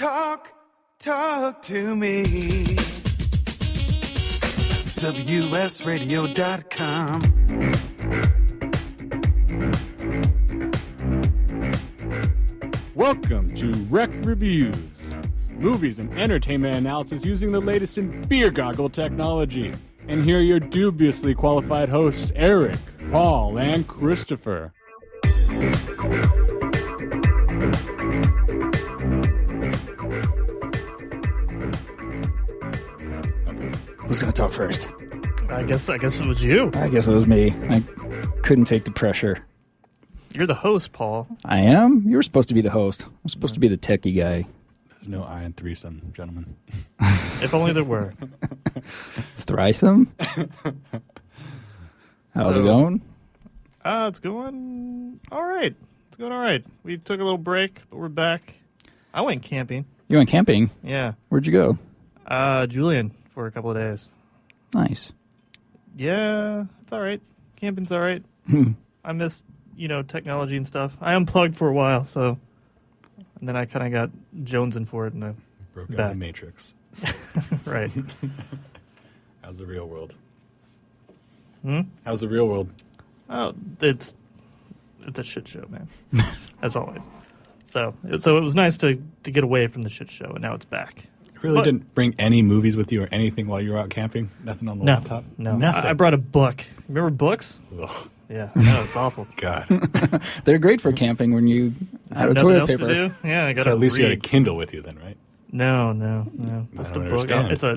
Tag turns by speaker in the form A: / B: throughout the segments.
A: Talk to me. WSRadio.com.
B: Welcome to Rekt Reviews, movies and entertainment analysis using the latest in beer goggle technology. And here are your dubiously qualified hosts, Erik, Paul, and Christopher.
C: Who's going to talk first?
D: I guess it was you.
C: I guess it was me. I couldn't take the pressure.
D: You're the host, Paul.
C: I am? You were supposed to be the host. I'm supposed to be the techie guy.
B: There's no I in threesome, gentlemen.
D: If only there were.
C: Threesome? How's it going?
D: It's going all right. It's going all right. We took a little break, but we're back. I went camping.
C: You went camping?
D: Yeah.
C: Where'd you go?
D: Julian for a couple of days.
C: Nice.
D: Yeah, it's all right. Camping's all right. I missed, technology and stuff. I unplugged for a while, and then I kind of got jonesing for it. And
B: broke out the Matrix.
D: Right.
B: How's the real world?
D: How's
B: the real world?
D: Oh, it's a shit show, man. As always. So it was nice to get away from the shit show, and now it's back.
B: Really didn't bring any movies with you or anything while you were out camping? Nothing on the laptop?
D: No.
B: Nothing.
D: I brought a book. Remember books?
B: Ugh.
D: Yeah, I know, it's awful.
B: God.
C: They're great for camping when you
D: have
C: out of
D: nothing
C: toilet
D: else
C: paper.
D: to do? Yeah, I got
B: So at least you had a Kindle with you then, right?
D: No. Just a book.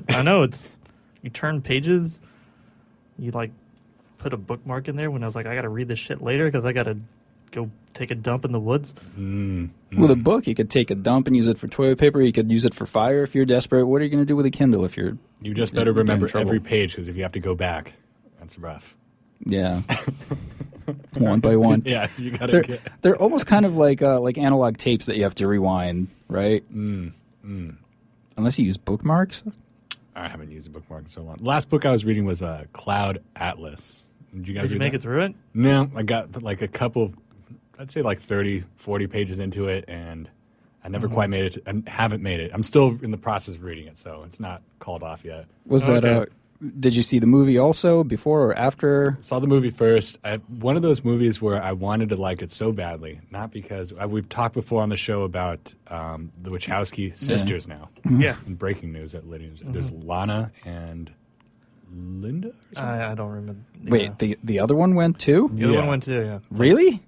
D: I know it's. You turn pages. You put a bookmark in there when I was like, I got to read this shit later because I got to go take a dump in the woods.
C: With a book, you could take a dump and use it for toilet paper. You could use it for fire if you're desperate. What are you going to do with a Kindle if you're...
B: You just better remember every page, because if you have to go back, that's rough.
C: Yeah. One by one.
B: Yeah, you got to
C: They're almost kind of like analog tapes that you have to rewind, right? Unless you use bookmarks.
B: I haven't used a bookmark in so long. The last book I was reading was Cloud Atlas. Did you guys
D: Did you
B: read
D: make
B: that?
D: it through it?
B: No, I got a couple, I'd say 30, 40 pages into it, and I never quite made it. I haven't made it. I'm still in the process of reading it, so it's not called off yet.
C: Did you see the movie also before or after?
B: Saw the movie first. One of those movies where I wanted to like it so badly, not because we've talked before on the show about the Wachowski sisters now.
D: Yeah.
B: In breaking news at Lydia, there's Lana and Linda. Or something?
D: I don't remember.
C: Wait, the other one went too?
D: The other one went too. Yeah.
C: Really?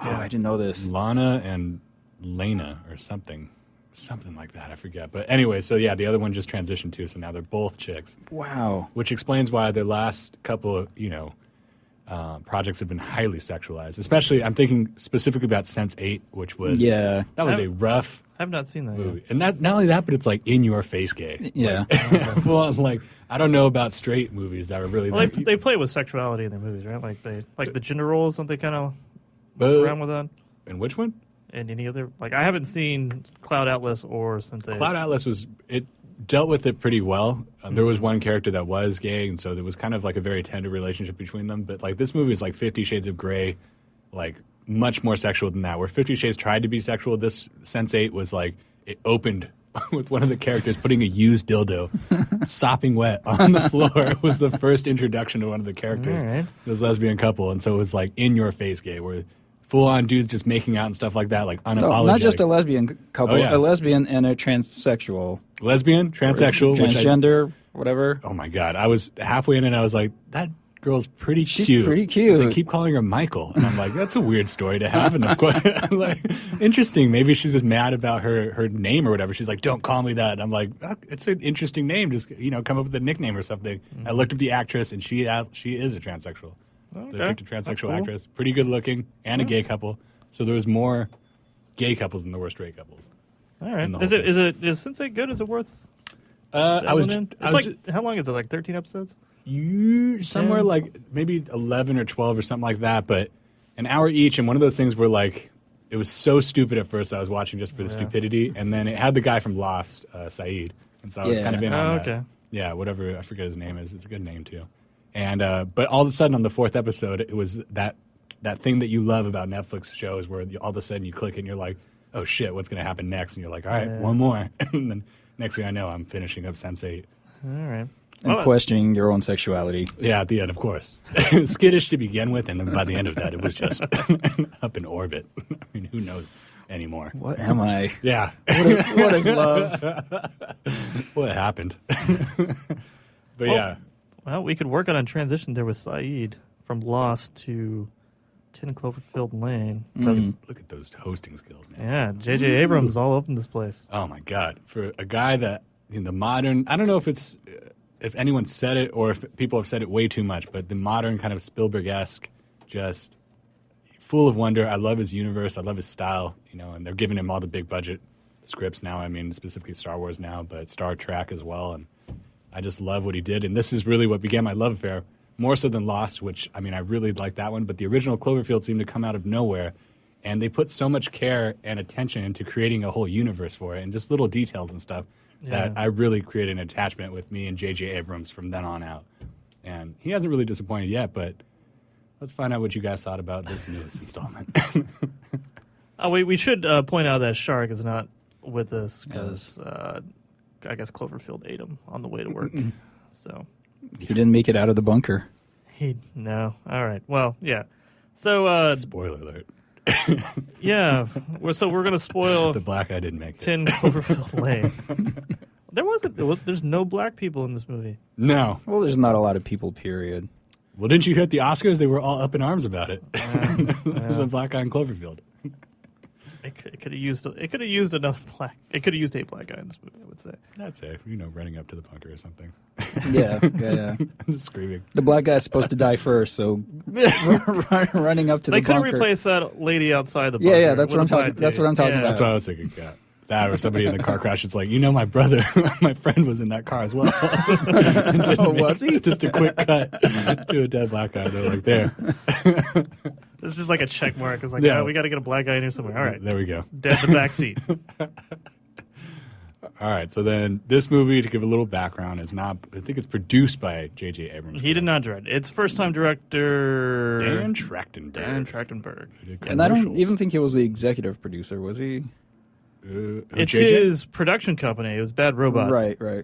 C: Oh,
D: Yeah.
C: I didn't know this.
B: Lana and Lena or something like that. I forget. But anyway, so yeah, the other one just transitioned too. So now they're both chicks.
C: Wow.
B: Which explains why their last couple of projects have been highly sexualized. Especially, I'm thinking specifically about Sense8, which was that was a rough.
D: I have not seen that
B: movie.
D: yet.
B: And not only that, but it's in your face gay.
C: Yeah.
B: Well, I don't know about straight movies that are really.
D: Well, they play with sexuality in their movies, right? Like the gender roles, don't they kind of around with that?
B: And which one?
D: And any other I haven't seen Cloud Atlas or Sense8.
B: Cloud Atlas dealt with it pretty well. There was one character that was gay, and so there was kind of a very tender relationship between them. But this movie is 50 Shades of Grey, much more sexual than that. Where 50 Shades tried to be sexual, this Sense8 was it opened with one of the characters putting a used dildo, sopping wet on the floor. It was the first introduction to one of the characters, this lesbian couple, and so it was in your face gay, where full-on dudes just making out and stuff like that, unapologetic.
C: Not just a lesbian couple,
B: yeah.
C: a lesbian and a transsexual.
B: Lesbian, transsexual.
C: Transgender, whatever.
B: Oh, my God. I was halfway in and I was like, that girl's pretty cute.
C: She's pretty cute.
B: They keep calling her Michael. And I'm like, that's a weird story to have. And of course, I'm like, interesting. Maybe she's just mad about her name or whatever. She's like, don't call me that. And I'm like, oh, it's an interesting name. Just, come up with a nickname or something. I looked up the actress and she is a transsexual.
D: Okay.
B: So they picked a transsexual
D: Cool.
B: actress, pretty good looking, and a gay couple. So there was more gay couples than there were straight couples.
D: All right.
B: the
D: Is
B: whole
D: Sense8 good? Is it worth?
B: I was
D: How long is it? 13 episodes?
B: Somewhere maybe 11 or 12 or something like that, but an hour each. And one of those things where it was so stupid at first. I was watching just for the stupidity, and then it had the guy from Lost, Saeed, and so I was kind of in on that.
D: Okay.
B: Yeah, whatever. I forget his name is. It's a good name too. And but all of a sudden on the fourth episode, it was that thing that you love about Netflix shows where all of a sudden you click and you're like, oh shit, what's going to happen next? And you're like, all right, one more. And then next thing I know, I'm finishing up Sense8.
D: All right.
C: And questioning your own sexuality.
B: Yeah, at the end, of course. It was skittish to begin with, and then by the end of that, it was just up in orbit. I mean, who knows anymore?
C: What am I?
B: Yeah.
C: What is love?
B: What happened? But yeah.
D: Well, we could work on a transition there with Saeed from Lost to 10 Cloverfield Lane.
B: Look at those hosting skills, man.
D: Yeah, J.J. Abrams all up in this place.
B: Oh, my God. For a guy that, in the modern, I don't know if it's, if anyone said it or if people have said it way too much, but the modern kind of Spielberg-esque, just full of wonder. I love his universe. I love his style, you know, and they're giving him all the big budget scripts now. I mean, specifically Star Wars now, but Star Trek as well. And I just love what he did. And this is really what began my love affair, more so than Lost, which, I mean, I really like that one. But the original Cloverfield seemed to come out of nowhere. And they put so much care and attention into creating a whole universe for it and just little details and stuff that I really created an attachment with me and J.J. Abrams from then on out. And he hasn't really disappointed yet, but let's find out what you guys thought about this newest installment.
D: We should point out that Shark is not with us because I guess Cloverfield ate him on the way to work. So
C: he didn't make it out of the bunker.
D: No. All right. Well, yeah. So
B: Spoiler alert.
D: Yeah. We're going to spoil
B: the black guy didn't make it.
D: 10 Cloverfield Lane. There's no black people in this movie.
B: No.
C: Well, there's not a lot of people, period.
B: Well, didn't you hear at the Oscars? They were all up in arms about it. There's a black guy in Cloverfield.
D: It could have used another black. It could have used a black guy in this movie, I would say.
B: That's safe. You know, running up to the bunker or something.
C: Yeah.
B: I'm just screaming.
C: The black guy's supposed to die first, so running up to the bunker.
D: They could have replaced that lady outside the bunker.
C: Yeah, that's what I'm talking. That's what I'm talking about.
B: That's what I was thinking. Yeah. That or somebody in the car crash. It's like, you know, my brother, my friend was in that car as well.
C: Oh, was he?
B: Just a quick cut to a dead black guy. They're like, there.
D: It's just like a check mark. It's like,
B: Yeah.
D: we got to get a black guy in here somewhere. All right.
B: There we go.
D: Dead in the back seat.
B: All right. So then this movie, to give a little background, is not, I think it's produced by J.J. Abrams.
D: He did not direct. It's first-time director
B: Dan Trachtenberg.
D: Dan Trachtenberg.
C: And I don't even think he was the executive producer, was he?
D: It's
B: JJ?
D: his production company. It was Bad Robot.
C: Right.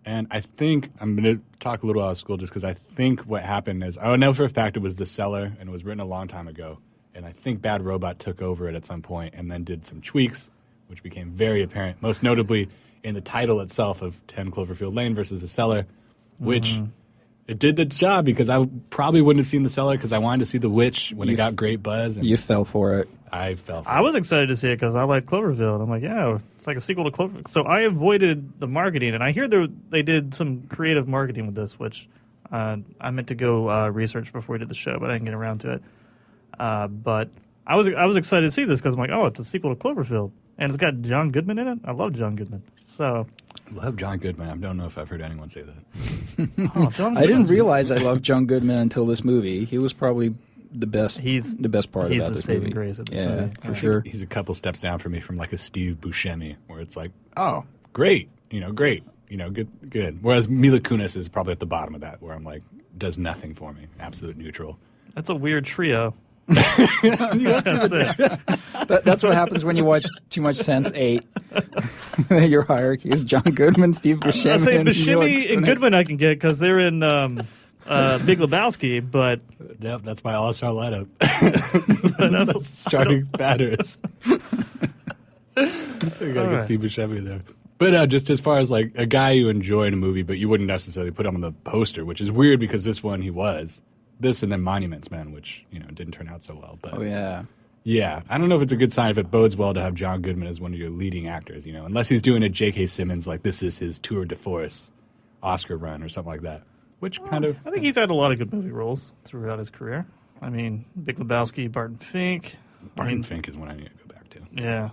B: And I think I'm going to talk a little out of school just because I think what happened is, I know for a fact it was The Cellar and it was written a long time ago. And I think Bad Robot took over it at some point and then did some tweaks, which became very apparent, most notably in the title itself of 10 Cloverfield Lane versus The Cellar, which it did the job because I probably wouldn't have seen The Cellar because I wanted to see The Witch when it got great buzz. And
C: You fell for it.
B: I fell for
D: I was excited to see it because I like Cloverfield. I'm like, yeah, it's like a sequel to Cloverfield. So I avoided the marketing, and I hear they did some creative marketing with this, which I meant to go research before we did the show, but I didn't get around to it. But I was excited to see this because I'm like, oh, it's a sequel to Cloverfield, and it's got John Goodman in it. I love John Goodman. So
B: Love John Goodman. I don't know if I've heard anyone say that.
C: I didn't realize I loved John Goodman until this movie. He was probably the best. He's the best part
D: he's
C: about
D: the
C: this
D: saving
C: movie.
D: grace of this
C: Yeah,
D: movie.
C: for sure.
B: He's a couple steps down for me from like a Steve Buscemi, where it's like, oh, great, great, good. Whereas Mila Kunis is probably at the bottom of that, where I'm like, does nothing for me, absolute neutral.
D: That's a weird trio.
C: That's what happens when you watch too much Sense8. Your hierarchy is John Goodman, Steve Buscemi.
D: I say
C: and
D: Buscemi and Goodman I can get because they're in Big Lebowski, but
B: Yep, that's my all-star lineup. Starting batters. We gotta get Steve Buscemi there. But just as far as like a guy you enjoy in a movie, but you wouldn't necessarily put him on the poster, which is weird because this one he was. This and then Monuments Men, which didn't turn out so well. But
C: Oh yeah.
B: yeah, I don't know if it's a good sign if it bodes well to have John Goodman as one of your leading actors. Unless he's doing a J.K. Simmons like this is his tour de force Oscar run or something like that. Which kind of
D: I think he's had a lot of good movie roles throughout his career. I mean, Big Lebowski, Barton Fink.
B: Barton Fink is one I need to go back to.
D: Yeah.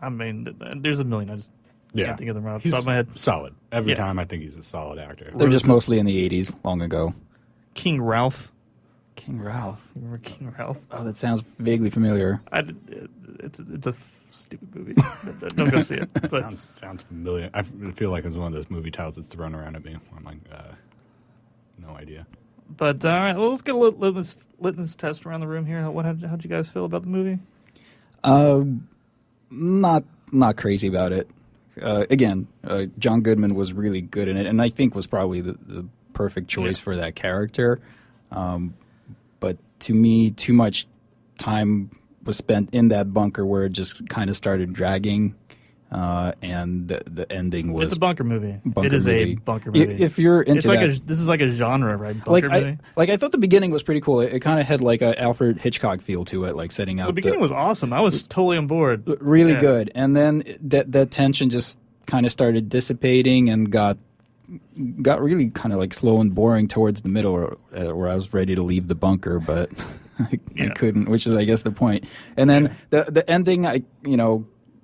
D: I mean, there's a million. I just can't think of them right off the
B: He's
D: top of my head.
B: solid. Every time I think he's a solid actor.
C: They're just mostly in the 80s, long ago.
D: King Ralph.
C: King Ralph.
D: Remember King Ralph?
C: Oh, that sounds vaguely familiar.
D: It's a stupid movie. Don't go see it. But
B: Sounds familiar. I feel like it's one of those movie titles that's thrown around at me. I'm like, no idea.
D: But all right, well, let's get a litmus test around the room here. How'd you guys feel about the movie?
C: Not crazy about it. Again, John Goodman was really good in it, and I think was probably the perfect choice for that character. But to me, too much time was spent in that bunker where it just kind of started dragging. And the ending was...
D: It's a bunker movie.
C: Bunker
D: it is
C: movie.
D: A bunker movie.
C: If you're into
D: this is like a genre, right? Bunker movie.
C: I thought the beginning was pretty cool. It kind of had like a Alfred Hitchcock feel to it, like setting out...
D: The beginning was awesome. I was totally on board.
C: Really good. And then that tension just kind of started dissipating and got really kind of like slow and boring towards the middle where I was ready to leave the bunker, but I couldn't, which is, I guess, the point. And then the ending,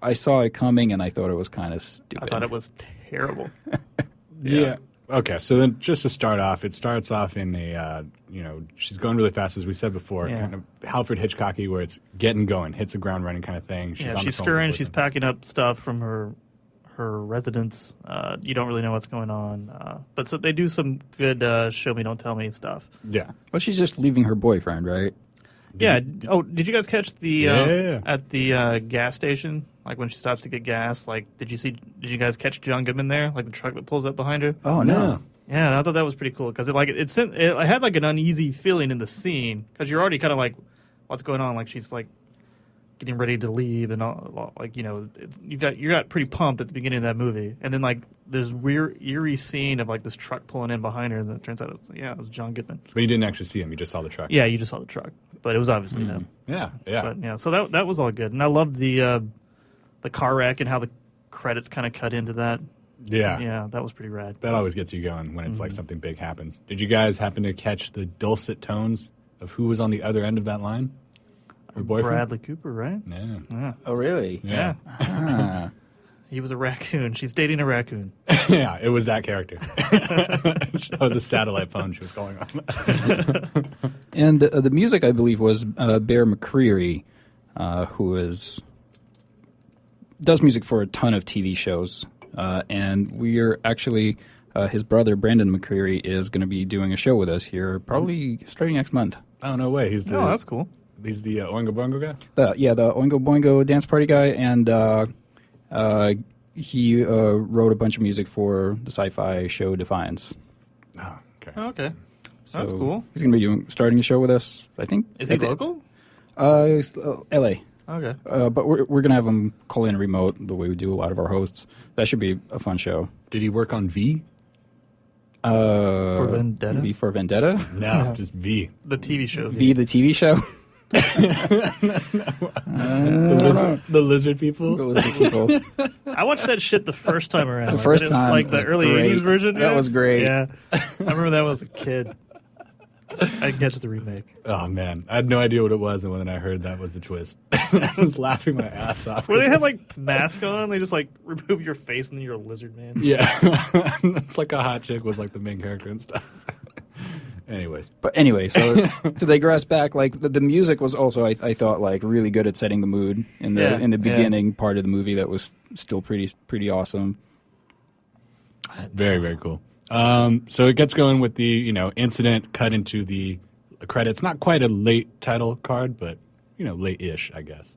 C: I saw it coming, and I thought it was kind of stupid.
D: I thought it was terrible.
B: Yeah. Okay, so then just to start off, it starts off in a, she's going really fast, as we said before, kind of Alfred Hitchcocky, where it's getting going, hits the ground running kind of thing.
D: She's scurrying, she's packing up stuff from her residence. You don't really know what's going on. But so they do some good show me, don't tell me stuff.
B: Yeah.
C: Well, she's just leaving her boyfriend, right?
D: Did you guys catch the at the gas station? Like when she stops to get gas, like did you guys catch John Goodman there? Like the truck that pulls up behind her?
C: Oh no.
D: Yeah, I thought that was pretty cool because it had like an uneasy feeling in the scene because you're already kind of like, what's going on? Like she's like getting ready to leave and all, like you got pretty pumped at the beginning of that movie, and then like there's weird eerie scene of like this truck pulling in behind her, and then it turns out it was John Goodman.
B: But you didn't actually see him; you just saw the truck.
D: Yeah, you just saw the truck, but it was obviously him.
B: Yeah.
D: But so that was all good, and I loved the car wreck and how the credits kind of cut into that. Yeah, that was pretty rad.
B: That always gets you going when it's like something big happens. Did you guys happen to catch the dulcet tones of who was on the other end of that line? Her boyfriend?
D: Bradley Cooper, right?
B: Yeah.
C: Oh, really?
B: Yeah.
D: He was a raccoon. She's dating a raccoon.
B: Yeah, it was that character. That was a satellite phone she was calling on.
C: And the music, I believe, was Bear McCreary, who does music for a ton of TV shows. And we're actually, his brother, Brandon McCreary, is going to be doing a show with us here probably starting next month.
B: Oh, no way.
D: That's cool.
B: He's the Oingo Boingo guy?
C: The Oingo Boingo dance party guy, and he wrote a bunch of music for the sci-fi show Defiance.
B: Oh, okay.
D: Okay.
C: So
D: that's cool.
C: He's going to be starting a show with us, I think.
D: Is he local?
C: L.A.
D: Okay.
C: But we're going to have him call in remote the way we do a lot of our hosts. That should be a fun show.
B: Did he work on V?
D: For Vendetta?
C: V for Vendetta?
B: No, just V.
D: The TV show.
C: V, the TV show?
B: The lizard people?
C: The lizard people.
D: I watched that shit the first time around.
C: The first time.
D: Like the
C: was
D: early
C: great.
D: 80s version?
C: That was great.
D: Yeah. I remember that when I was a kid. I catch the remake.
B: Oh, man. I had no idea what it was, and when I heard that was the twist, I was laughing my ass off.
D: Where they have, like, masks on, they just, like, remove your face, and then you're a lizard man.
B: Yeah. It's like a hot chick was, like, the main character and stuff. Anyways.
C: But anyway, so to digress back, like, the music was also, I thought, like, really good at setting the mood in the beginning part of the movie that was still pretty awesome.
B: Very, very cool. So it gets going with the, incident cut into the credits. Not quite a late title card, but, late-ish, I guess.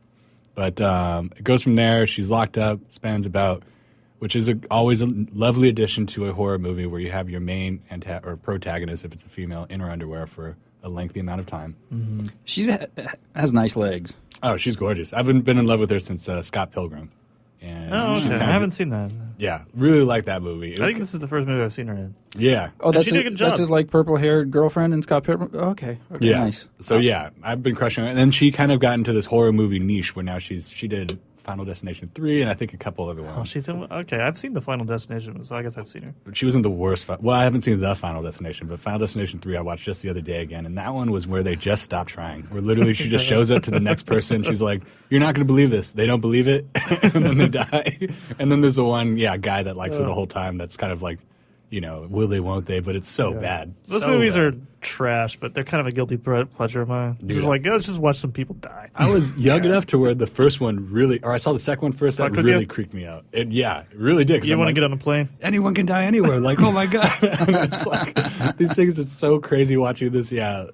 B: But it goes from there. She's locked up, spans about, which is always a lovely addition to a horror movie where you have your main or protagonist, if it's a female, in her underwear for a lengthy amount of time.
C: Mm-hmm. She has nice legs.
B: Oh, she's gorgeous. I've been in love with her since Scott Pilgrim. And
D: okay. I haven't seen that.
B: Yeah, really like that movie.
D: I think this is the first movie I've seen her in.
B: Yeah.
C: Oh,
D: she did a good job.
C: That's his like purple-haired girlfriend in Scott Pilgrim. Okay,
B: yeah.
C: Nice.
B: So yeah, I've been crushing her, and then she kind of got into this horror movie niche where now she did Final Destination 3 and I think a couple other ones.
D: Oh, she's in. Okay, I've seen the Final Destination, so I guess I've seen her.
B: She was in the worst. Well, I haven't seen the Final Destination, but Final Destination 3 I watched just the other day again, and that one was where they just stopped trying. Where literally she just shows up to the next person. She's like, "You're not going to believe this." They don't believe it, and then they die. And then there's the one, guy that likes her the whole time. That's kind of like, will they, won't they? But it's so bad.
D: Those movies are trash, but they're kind of a guilty pleasure of mine. Just like, let's just watch some people die.
B: I was young enough to where the first one really, or I saw the second one first, that really creeped me out. It really did.
D: You want to get on a plane?
B: Anyone can die anywhere. Like, oh my God. It's like, these things, it's so crazy watching this, or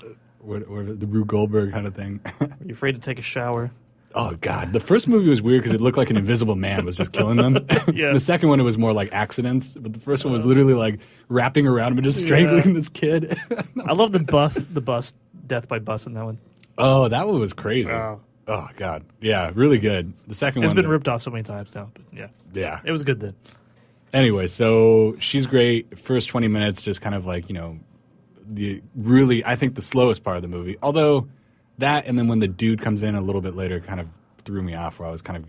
B: the Rube Goldberg kind of thing.
D: Are you afraid to take a shower?
B: Oh God, the first movie was weird because it looked like an invisible man was just killing them.
D: Yeah.
B: The second one, it was more like accidents, but the first one was literally like wrapping around him and just strangling this kid.
D: I love the bus death by bus in that one.
B: Oh, that one was crazy.
D: Wow.
B: Oh God, yeah, really good. The second
D: It's
B: one,
D: been ripped off so many times now, but
B: yeah,
D: it was good then.
B: Anyway, so she's great. First 20 minutes, just kind of like, I think the slowest part of the movie. Although that, and then when the dude comes in a little bit later, kind of threw me off, where I was kind of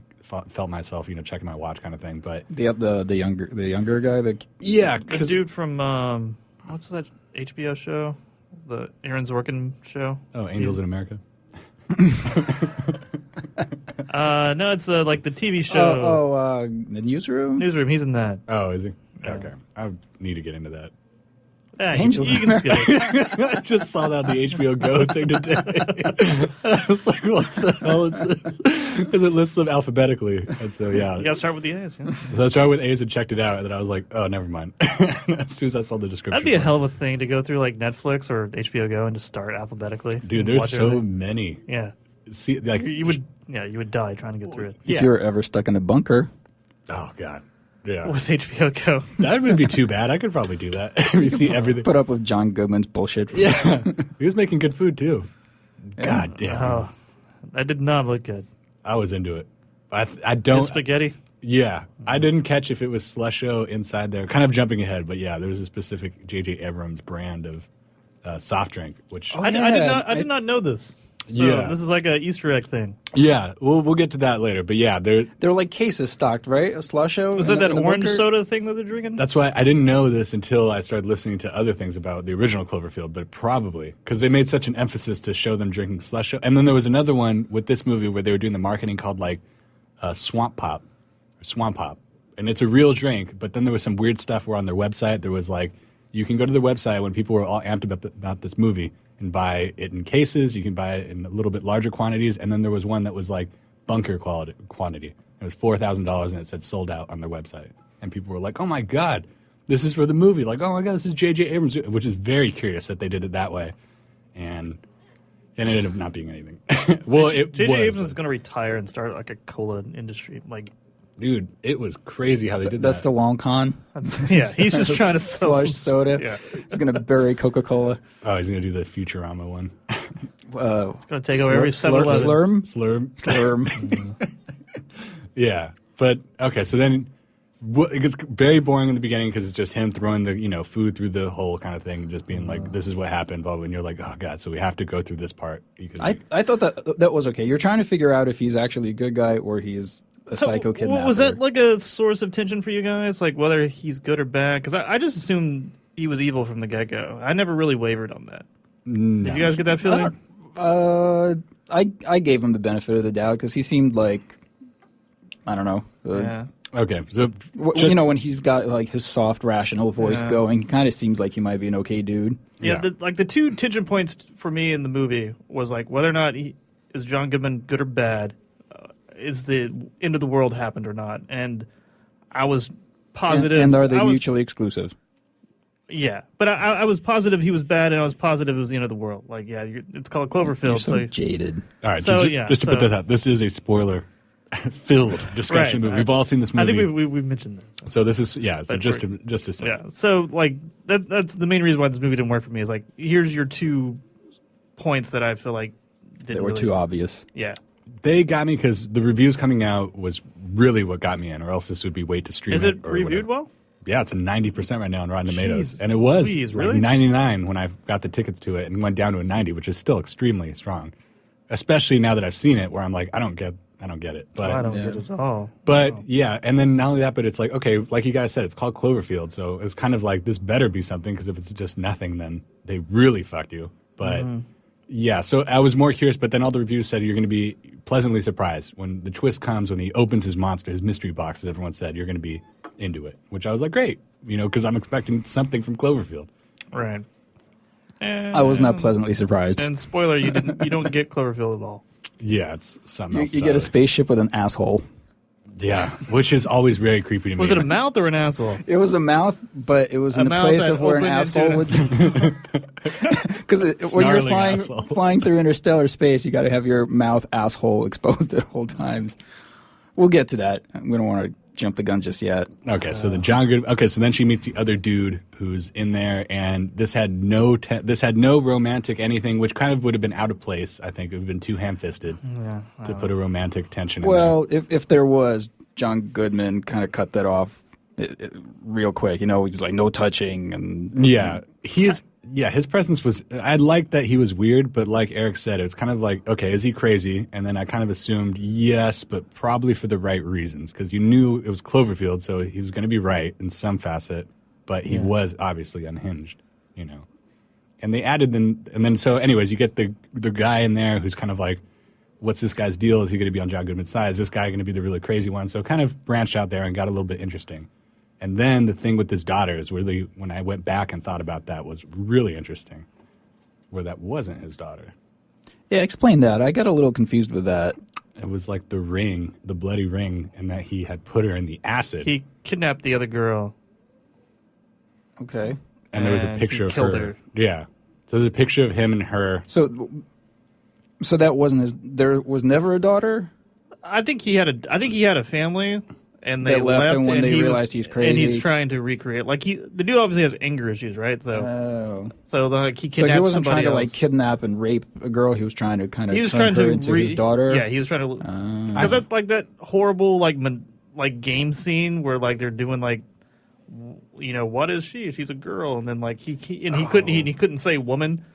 B: felt myself, checking my watch kind of thing. But
C: the younger guy,
D: The dude from what's that HBO show? The Aaron Sorkin show.
B: Oh, Angels in America.
D: No, it's the TV show.
C: The Newsroom.
D: Newsroom. He's in that.
B: Oh, is he? Okay, I need to get into that.
D: Angels. You can skip it.
B: I just saw that on the HBO Go thing today. I was like, what the hell is this? Because it lists them alphabetically. And so, yeah.
D: You gotta start with the A's. Yeah.
B: So I started with A's and checked it out, and then I was like, oh, never mind. As soon as I saw the description.
D: That'd be a hell of a thing to go through like Netflix or HBO Go and just start alphabetically.
B: Dude, there's so many.
D: Yeah.
B: See, like
D: you would die trying to get through it.
C: If you were ever stuck in a bunker.
B: Oh, God. Yeah.
D: With HBO Go.
B: That wouldn't be too bad. I could probably do that. You see everything.
C: Put up with John Goodman's bullshit.
B: Yeah. He was making good food, too. God damn.
D: Oh, that did not look good.
B: I was into it. I don't.
D: And spaghetti?
B: Yeah. I didn't catch if it was Slusho inside there. Kind of jumping ahead, but yeah, there was a specific J.J. Abrams brand of soft drink, which...
D: I did not know this. So this is like an Easter egg thing.
B: Yeah, we'll get to that later. But yeah,
C: they're like cases stocked, right? A Slusho.
D: Was it that orange soda thing that they're drinking?
B: That's why I didn't know this until I started listening to other things about the original Cloverfield. But probably because they made such an emphasis to show them drinking Slusho. And then there was another one with this movie where they were doing the marketing called like Swamp Pop, and it's a real drink. But then there was some weird stuff where on their website there was like you can go to their website when people were all amped about this movie and buy it in cases. You can buy it in a little bit larger quantities. And then there was one that was like bunker quantity. It was $4,000 and it said sold out on their website. And people were like, oh my God, this is for the movie. Like, oh my God, this is J.J. Abrams, which is very curious that they did it that way. And it ended up not being anything. Well,
D: J.J. Abrams is going to retire and start like a cola industry. Like,
B: dude, it was crazy how they did that.
C: That's the long con.
D: Yeah, he's just trying to sell
C: slush soda.
D: Yeah.
C: He's going to bury Coca-Cola.
B: Oh, he's going to do the Futurama one.
D: It's going to take over every 7-Eleven.
C: Slurm.
B: Yeah, but okay. So then it gets very boring in the beginning because it's just him throwing the food through the hole kind of thing, just being like, "This is what happened," blah blah. And you're like, "Oh God!" So we have to go through this part.
C: I thought that was okay. You're trying to figure out if he's actually a good guy or he's a psycho kidnapper.
D: Was that like a source of tension for you guys? Like whether he's good or bad? Because I just assumed he was evil from the get-go. I never really wavered on that.
B: No.
D: Did you guys get that feeling?
C: I gave him the benefit of the doubt because he seemed like, I don't know.
D: Yeah.
B: Okay. So
C: when he's got like his soft, rational voice going, he kind of seems like he might be an okay dude.
D: Yeah. The two tension points for me in the movie was like whether or not is John Goodman good or bad. Is the end of the world happened or not? And I was positive.
C: And are they mutually exclusive?
D: Yeah, but I was positive he was bad, and I was positive it was the end of the world. Like, yeah, it's called Cloverfield.
C: You're so jaded.
B: All right, so just to put that out, this is a spoiler-filled discussion movie. We've all seen this movie.
D: I think we've mentioned this.
B: So this is So just to say.
D: Yeah. So like that's the main reason why this movie didn't work for me. Is like here's your 2 points that I feel like
C: they were too obvious.
D: Yeah.
B: They got me because the reviews coming out was really what got me in, or else this would be wait to stream.
D: Is it reviewed well?
B: Yeah, it's a 90% right now on Rotten Tomatoes, and it was
D: really?
B: 99 when I got the tickets to it, and went down to a 90, which is still extremely strong. Especially now that I've seen it, where I'm like, I don't get it. But
D: I don't get it at all.
B: But yeah, and then not only that, but it's like, okay, like you guys said, it's called Cloverfield, so it's kind of like this better be something because if it's just nothing, then they really fucked you. But. Yeah, so I was more curious, but then all the reviews said you're going to be pleasantly surprised when the twist comes, when he opens his monster, his mystery box, as everyone said, you're going to be into it, which I was like, great, because I'm expecting something from Cloverfield.
D: Right.
C: I was not pleasantly surprised.
D: And spoiler, you don't get Cloverfield at all.
B: Yeah, it's something else.
C: You get a spaceship with an asshole.
B: Yeah, which is always very creepy to me.
D: Was it a mouth or an asshole?
C: It was a mouth, but it was in the
D: mouth
C: place
D: that
C: of where an
D: opened
C: asshole
D: into
C: would. Because when you're
B: Snarling asshole.
C: flying through interstellar space, you got to have your mouth asshole exposed at all times. We'll get to that. We don't want to jump the gun just yet.
B: Okay, so the John Good. Okay, so then she meets the other dude who's in there, and this had no romantic anything, which kind of would have been out of place. I think it would have been too ham-fisted to put a romantic tension.
C: Well,
B: in there.
C: if there was, John Goodman kind of cut that off real quick. You know, he's like no touching and
B: yeah, his presence was. I liked that he was weird, but like Eric said, it was kind of like, okay, is he crazy? And then I kind of assumed yes, but probably for the right reasons, because you knew it was Cloverfield, so he was going to be right in some facet, but he was obviously unhinged, you know. And they added then so anyways, you get the guy in there who's kind of like, what's this guy's deal? Is he going to be on John Goodman's side? Is this guy going to be the really crazy one? So it kind of branched out there and got a little bit interesting. And then the thing with his daughter is really, when I went back and thought about that, was really interesting, where that wasn't his daughter.
C: Yeah, explain that. I got a little confused with that.
B: It was like the ring, the bloody ring, and that he had put her in the acid.
D: He kidnapped the other girl.
C: Okay.
B: And there was a
D: And
B: picture
D: he
B: of
D: killed
B: her.
D: her.
B: Yeah. So there's a picture of him and her.
C: So that wasn't his. There was never a daughter.
D: I think he had a family, and they
C: They left him when
D: and
C: they
D: he
C: realized he's crazy.
D: And he's trying to recreate. Like the dude obviously has anger issues, right? So like he
C: So
D: kidnapped
C: he wasn't
D: somebody
C: trying to
D: else.
C: like kidnap and rape a girl. He was trying to kind of
D: He was
C: turn
D: trying
C: her
D: to
C: into his daughter.
D: Yeah, he was trying to. Because that like that horrible like game scene where like they're doing like, you know, what is she? She's a girl, and then like he couldn't say woman.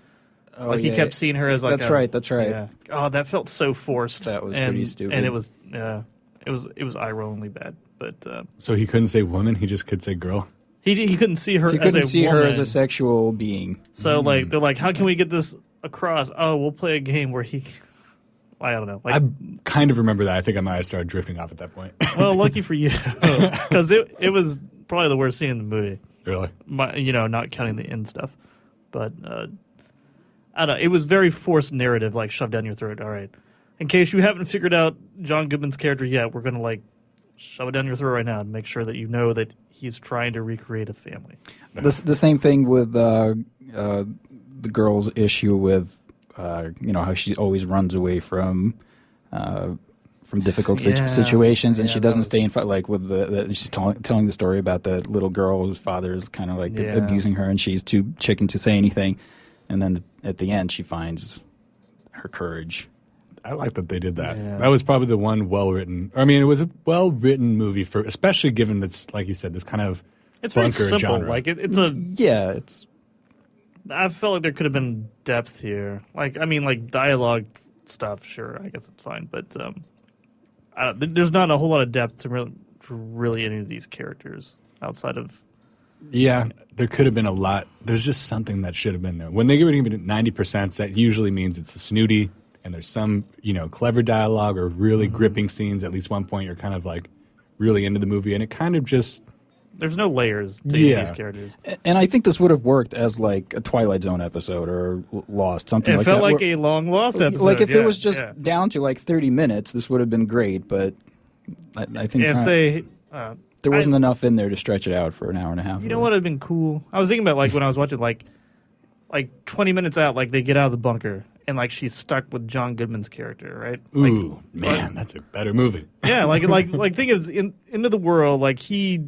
C: Oh,
D: Like he
C: yeah.
D: kept seeing her as like
C: That's right. That's right.
D: Yeah. Oh, that felt so forced.
C: That was pretty stupid.
D: And it was it was eye-rollingly bad. But
B: So he couldn't say woman, he just could say girl.
D: he couldn't see her.
C: He
D: as
C: couldn't
D: a
C: see her
D: woman.
C: as a sexual being.
D: So like they're like, how can we get this across? Oh, we'll play a game where he. I don't know. Like,
B: I kind of remember that. I think I might have started drifting off at that point.
D: well, lucky for you, because it was probably the worst scene in the movie.
B: Really?
D: Not counting the end stuff, but I don't know. It was very forced narrative, like shoved down your throat. All right, in case you haven't figured out John Goodman's character yet, we're gonna like shove it down your throat right now and make sure that you know that he's trying to recreate a family.
C: The same thing with the girl's issue with how she always runs away from difficult situations, and she doesn't stay in front. Like with she's telling the story about the little girl whose father is kind of like abusing her, and she's too chicken to say anything. And then at the end, she finds her courage.
B: I like that they did that.
D: Yeah.
B: That was probably the one well-written. I mean, it was a well-written movie for, especially given that's, like you said, this kind of
D: It's very
B: bunker
D: simple.
B: genre.
D: Like it's a.
C: Yeah, it's
D: I felt like there could have been depth here. Like I mean, like dialogue stuff. Sure, I guess it's fine, but there's not a whole lot of depth to really any of these characters outside of.
B: Yeah, there could have been a lot. There's just something that should have been there. When they give it 90%, that usually means it's snooty and there's some, clever dialogue or really gripping scenes. At least one point you're kind of like really into the movie, and it kind of just...
D: There's no layers to any of these characters.
C: And I think this would have worked as like a Twilight Zone episode or Lost, something like that.
D: It felt like a long Lost episode.
C: Like if it was just down to like 30 minutes, this would have been great, but I think there wasn't enough in there to stretch it out for an hour and a half.
D: You know what would have been cool? I was thinking about like when I was watching like 20 minutes out, like they get out of the bunker and like she's stuck with John Goodman's character, right?
B: Ooh, man, that's a better movie.
D: Yeah, like thing is into the world, like he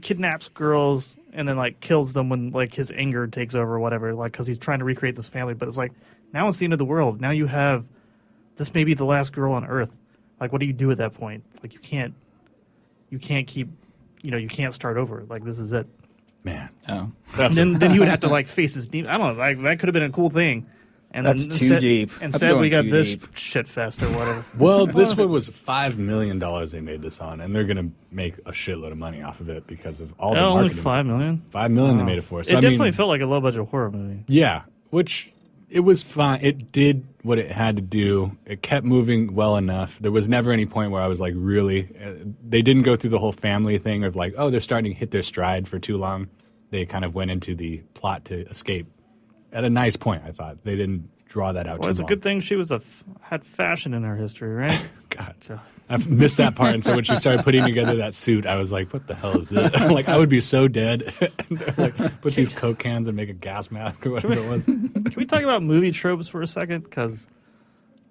D: kidnaps girls and then like kills them when like his anger takes over or whatever, like because he's trying to recreate this family. But it's like now it's the end of the world. Now you have this may be the last girl on Earth. Like, what do you do at that point? Like you can't keep, you can't start over. Like, this is it.
B: Man.
C: Oh.
D: Then he would have to, like, face his demon. I don't know. Like, that could have been a cool thing. And
C: that's
D: then
C: too deep.
D: Instead, we got this
C: deep.
D: shit fest or whatever.
B: Well, this one was $5 million they made this on, and they're going to make a shitload of money off of it because of all the
D: only
B: marketing.
D: $5 million?
B: $5 million they made it for. So,
D: It definitely felt like a low-budget horror movie.
B: Yeah, which it was fine. It did what it had to do. It kept moving well enough. There was never any point where I was like, really? They didn't go through the whole family thing of like, oh, they're starting to hit their stride for too long. They kind of went into the plot to escape at a nice point, I thought. They didn't draw that out
D: Well,
B: too
D: it's a
B: long.
D: good thing she was had fashion in her history, right?
B: God. I've missed that part, and so when she started putting together that suit, I was like, what the hell is this? Like, I would be so dead. Like, put these Coke cans and make a gas mask or whatever it was.
D: Can we talk about movie tropes for a second? Because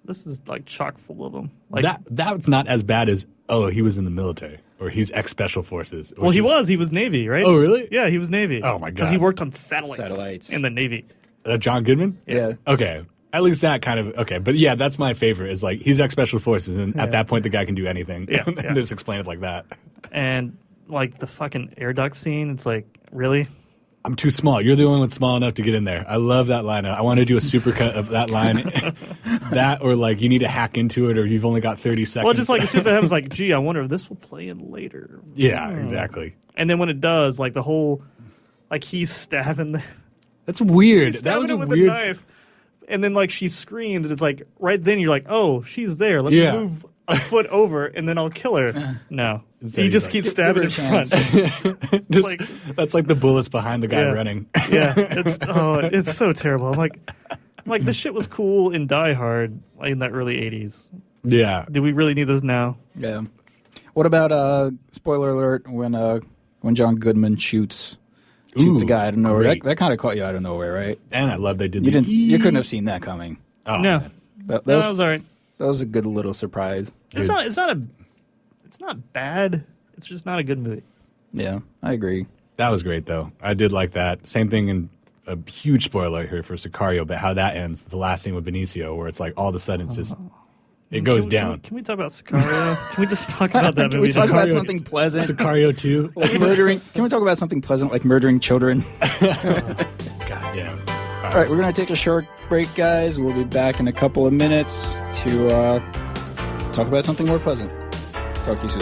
D: this is like chock full of them. Like
B: That's not as bad as, oh, he was in the military, or he's ex-special forces.
D: Well, he was Navy, right?
B: Oh, really?
D: Yeah, he was Navy.
B: Oh, my God.
D: Because he worked on satellites in the Navy.
B: John Goodman?
C: Yeah.
B: Okay. At least that kind of, okay. But yeah, that's my favorite, is like, he's ex-special forces, and at that point, the guy can do anything.
D: Yeah,
B: And
D: yeah.
B: just explain it like that.
D: And like the fucking air duct scene, it's like, really?
B: I'm too small. You're the only one small enough to get in there. I love that line. I want to do a supercut of that line. That, or like, you need to hack into it, or you've only got 30 seconds.
D: Well, just like as soon as that happens, like, gee, I wonder if this will play in later.
B: Yeah, exactly.
D: And then when it does, like the whole, like he's stabbing
B: That's weird.
D: he's
B: That was
D: stabbing
B: a
D: it with
B: weird.
D: a knife. And then like she screams, and it's like right then you're like, oh, she's there. Let
B: Yeah.
D: me move a foot over, and then I'll kill her. No,
B: Instead
D: he
B: he's
D: just
B: like,
D: keeps stabbing in
C: give her a
D: front.
B: Just,
D: like-
B: that's like the bullets behind the guy
D: Yeah.
B: running.
D: Yeah, it's so terrible. I'm like this shit was cool in Die Hard in the early '80s.
B: Yeah.
D: Do we really need this now?
C: Yeah. What about spoiler alert when John Goodman shoots the guy out of nowhere?
B: great.
C: That kind of caught you out of nowhere, right?
B: And I love they did
C: You couldn't have seen that coming.
B: Oh,
D: No,
B: man.
C: That
D: that
C: was
D: was all right.
C: that was a good little surprise.
D: It's not bad. It's just not a good movie.
C: Yeah, I agree.
B: That was great, though. I did like that. Same thing in a huge spoiler here for Sicario, but how that ends, the last scene with Benicio, where it's like all of a sudden it's just, it goes down.
D: Can we talk about Sicario? Can we just talk about that
C: Can
D: movie?
C: we talk about
B: Sicario-
C: something pleasant?
B: Sicario 2?
C: Like murdering? Can we talk about something pleasant like murdering children?
B: God damn.
C: All right, we're going to take a short break, guys. We'll be back in a couple of minutes to talk about something more pleasant. Talk to you soon.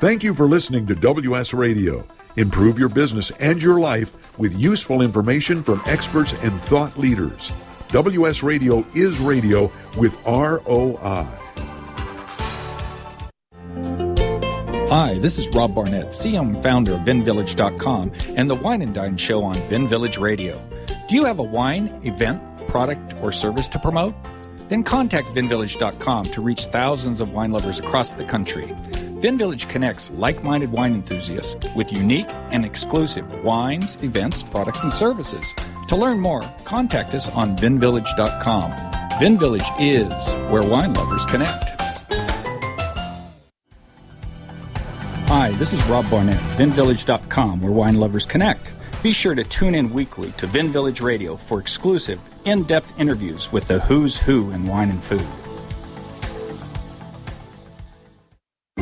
E: Thank you for listening to WS Radio. Improve your business and your life with useful information from experts and thought leaders. WS Radio is radio with ROI.
C: Hi, this is Rob Barnett, CEO and founder of VinVillage.com and the Wine and Dine Show on VinVillage Radio. Do you have a wine, event, product, or service to promote? Then contact VinVillage.com to reach thousands of wine lovers across the country. VinVillage connects like-minded wine enthusiasts with unique and exclusive wines, events, products, and services. To learn more, contact us on VinVillage.com. VinVillage is where wine lovers connect. Hi, this is Rob Barnett, VinVillage.com, where wine lovers connect. Be sure to tune in weekly to VinVillage Radio for exclusive, in-depth interviews with the who's who in wine and food.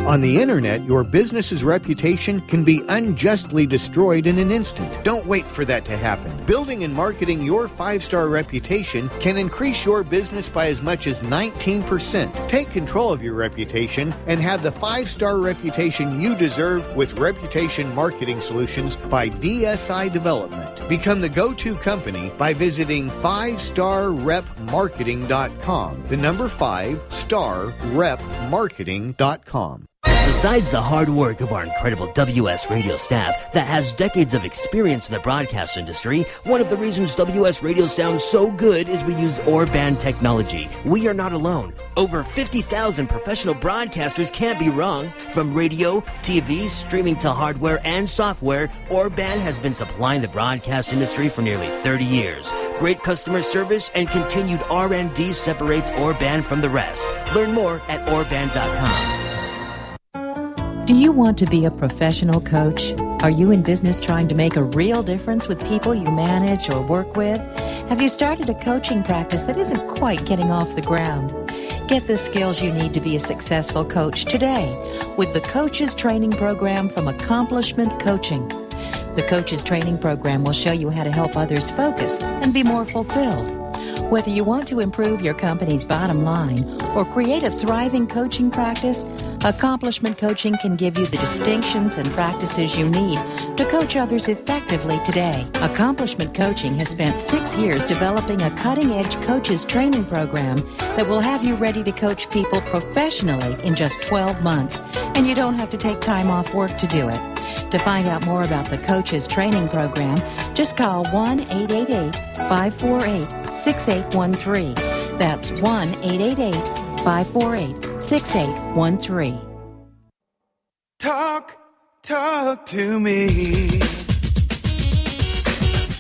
F: On the internet, your business's reputation can be unjustly destroyed in an instant. Don't wait for that to happen. Building and marketing your 5-star reputation can increase your business by as much as 19%. Take control of your reputation and have the 5-star reputation you deserve with Reputation Marketing Solutions by DSI Development. Become the go-to company by visiting 5starrepmarketing.com. The number 5starrepmarketing.com.
G: Besides the hard work of our incredible WS Radio staff that has decades of experience in the broadcast industry, one of the reasons WS Radio sounds so good is we use Orban technology. We are not alone. Over 50,000 professional broadcasters can't be wrong. From radio, TV, streaming to hardware and software, Orban has been supplying the broadcast industry for nearly 30 years. Great customer service and continued R&D separates Orban from the rest. Learn more at Orban.com.
H: Do you want to be a professional coach? Are you in business trying to make a real difference with people you manage or work with? Have you started a coaching practice that isn't quite getting off the ground? Get the skills you need to be a successful coach today with the Coaches Training Program from Accomplishment Coaching. The Coaches Training Program will show you how to help others focus and be more fulfilled. Whether you want to improve your company's bottom line or create a thriving coaching practice, Accomplishment Coaching can give you the distinctions and practices you need to coach others effectively today. Accomplishment Coaching has spent 6 years developing a cutting-edge coaches training program that will have you ready to coach people professionally in just 12 months, and you don't have to take time off work to do it. To find out more about the coaches training program, just call 1-888-548-6813. That's 1-888-548-6813.
A: Talk to me.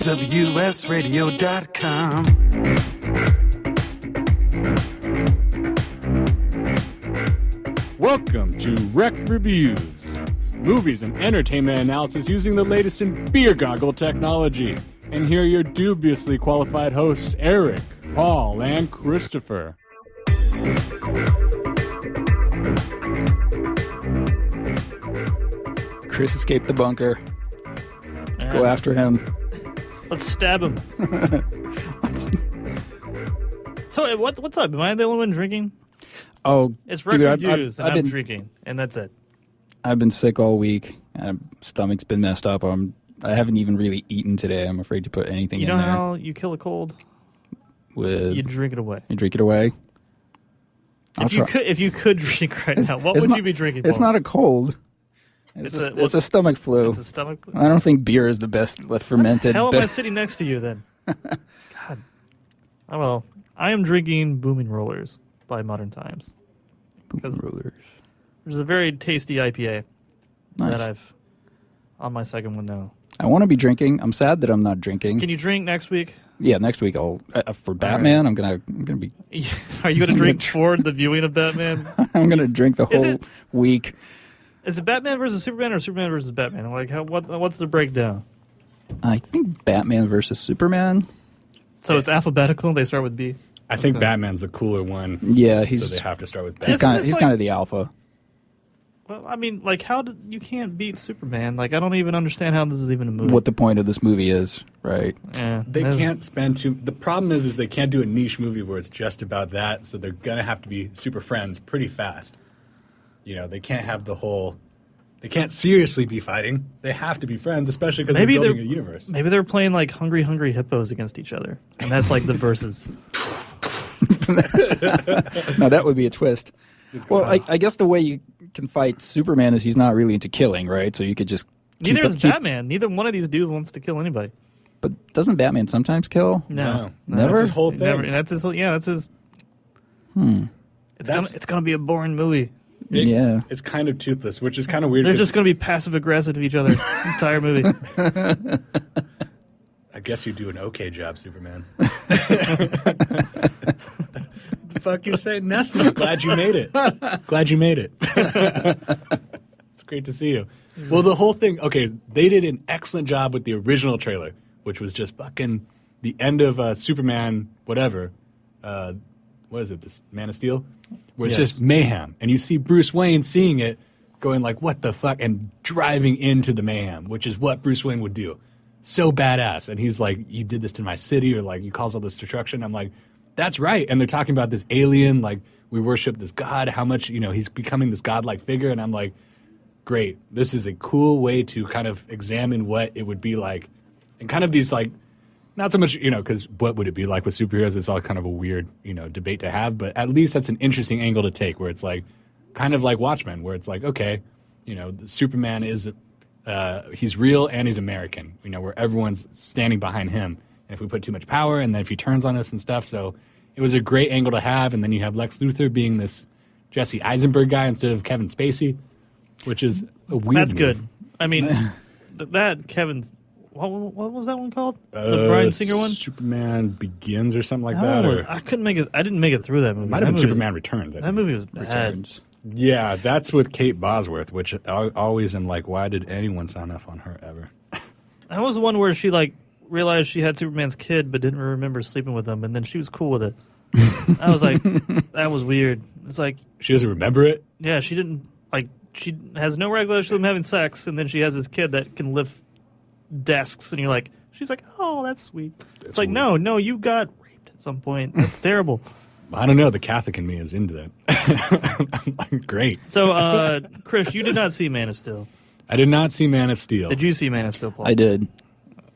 A: WSRadio.com.
B: Welcome to Rekt Reviews, movies and entertainment analysis using the latest in beer goggle technology. And here are your dubiously qualified hosts, Erik, Paul, and Christopher.
C: Chris escaped the bunker. Go after him.
D: Let's stab him. So what's up? Am I the only one drinking?
C: Oh,
D: It's
C: dude,
D: reviews, and
C: I've
D: I'm
C: been
D: drinking, and that's it.
C: I've been sick all week. Stomach's been messed up. I haven't even really eaten today. I'm afraid to put anything
D: You
C: in
D: know
C: there.
D: how you kill a cold? You drink it away.
C: You drink it away.
D: If you could drink right now, what would you be drinking?
C: It's
D: Paul?
C: not a cold. It's a stomach flu.
D: It's a stomach flu.
C: I don't think beer is the best fermented.
D: Hell, am I sitting next to you then? God. Oh well, I am drinking Booming Rollers by Modern Times.
C: Rollers.
D: There's a very tasty IPA
C: Nice.
D: that I've on my second one now.
C: I want to be drinking. I'm sad that I'm not drinking.
D: Can you drink next week?
C: Yeah, next week I'll for Batman. I'm gonna be.
D: Are you going to drink for the viewing of Batman?
C: I'm gonna drink the whole week.
D: Is it Batman versus Superman or Superman versus Batman? Like, what's the breakdown?
C: I think Batman versus Superman.
D: So it's alphabetical. They start with B.
B: I think Batman's the cooler one.
C: Yeah,
B: so they have to start with Batman.
C: He's kind of the alpha.
D: Well, I mean, like, you can't beat Superman? Like, I don't even understand how this is even a movie.
C: What the point of this movie is, right?
D: Yeah,
B: They can't spend too. The problem is they can't do a niche movie where it's just about that. So they're gonna have to be super friends pretty fast. You know, they can't have the whole. They can't seriously be fighting. They have to be friends, especially because they're building a universe.
D: Maybe they're playing like Hungry Hungry Hippos against each other, and that's like the verses.
C: No, that would be a twist. Well, I guess the way you can fight Superman is he's not really into killing, right? So you could just
D: Neither is Batman. Neither one of these dudes wants to kill anybody.
C: But doesn't Batman sometimes kill?
D: No.
C: Never.
B: That's his whole thing.
D: Never. And that's his. Yeah, that's his. It's gonna be a boring movie.
C: Yeah.
B: It's kind of toothless, which is kind of weird.
D: They're just gonna be passive aggressive to each other the entire movie.
B: I guess you do an okay job, Superman. The fuck you say? Nothing. Glad you made it. Glad you made it. It's great to see you. Well, the whole thing, okay, they did an excellent job with the original trailer, which was just fucking the end of Superman, whatever. What is it, this Man of Steel? Where it's just mayhem. And you see Bruce Wayne seeing it, going like, what the fuck? And driving into the mayhem, which is what Bruce Wayne would do. So badass. And he's like, you did this to my city, or like, you caused all this destruction. I'm like, that's right. And they're talking about this alien, like, we worship this god, how much, he's becoming this godlike figure. And I'm like, great. This is a cool way to kind of examine what it would be like. And kind of these, like, not so much, because what would it be like with superheroes? It's all kind of a weird, debate to have. But at least that's an interesting angle to take, where it's like, kind of like Watchmen, where it's like, okay, Superman is, he's real and he's American, where everyone's standing behind him. And if we put too much power, and then if he turns on us and stuff. So it was a great angle to have. And then you have Lex Luthor being this Jesse Eisenberg guy instead of Kevin Spacey, which is a weird
D: That's
B: move.
D: good. I mean, that Kevin's... What was that one called? The Bryan Singer one?
B: Superman Begins or something like
D: that.
B: Or
D: I couldn't make it. I didn't make it through that movie.
B: It might have been Superman Returns.
D: That movie was bad.
C: Returns.
B: Yeah, that's with Kate Bosworth, which I always am like, why did anyone sign off on her ever?
D: That was the one where she realized she had Superman's kid, but didn't remember sleeping with him, and then she was cool with it. I was like, that was weird. It's like
B: she doesn't remember it.
D: Yeah, she didn't She has no recollection of them having sex, and then she has this kid that can lift desks, and you're like, she's like, oh, that's sweet. It's like,
B: weird.
D: no, you got raped. raped at some point. That's terrible.
B: I don't know. The Catholic in me is into that. I'm great.
D: So, Chris, you did not see Man of Steel.
B: I did not see Man of Steel.
D: Did you see Man of Steel, Paul?
C: I did.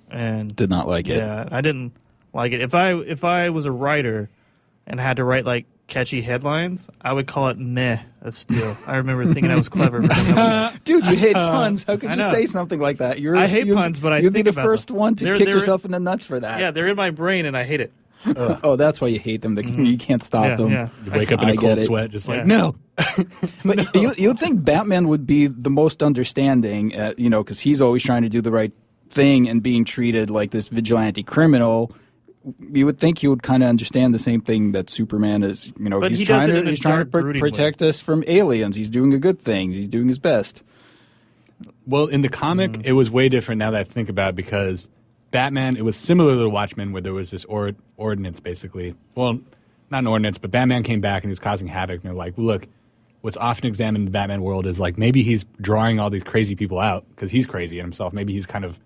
D: And
C: did not like it.
D: Yeah, I didn't like it. If I was a writer and had to write like catchy headlines, I would call it Meh of Steel. I remember thinking I was clever.
C: Dude, you hate puns. How could
D: I
C: you
D: know.
C: say something like that?
D: I hate puns, but I
C: you'd be
D: think
C: the
D: about
C: first
D: them.
C: one to kick yourself in the nuts for that.
D: Yeah, they're in my brain, and I hate it.
C: Oh, that's why you hate them. You can't stop them.
D: Yeah.
B: You wake up in a cold sweat, just like, no.
C: But you'd think Batman would be the most understanding, because he's always trying to do the right thing and being treated like this vigilante criminal. You would think he would kind of understand the same thing that Superman is.
D: But
C: he's
D: he does
C: trying
D: it
C: to
D: in a
C: he's trying to
D: dark, brooding
C: protect
D: way.
C: us from aliens. He's doing a good thing. He's doing his best.
B: Well, in the comic, it was way different now that I think about it, because Batman, it was similar to the Watchmen, where there was this ordinance, basically. Well, not an ordinance, but Batman came back and he was causing havoc. And they're like, well, look, what's often examined in the Batman world is like maybe he's drawing all these crazy people out because he's crazy in himself. Maybe he's kind of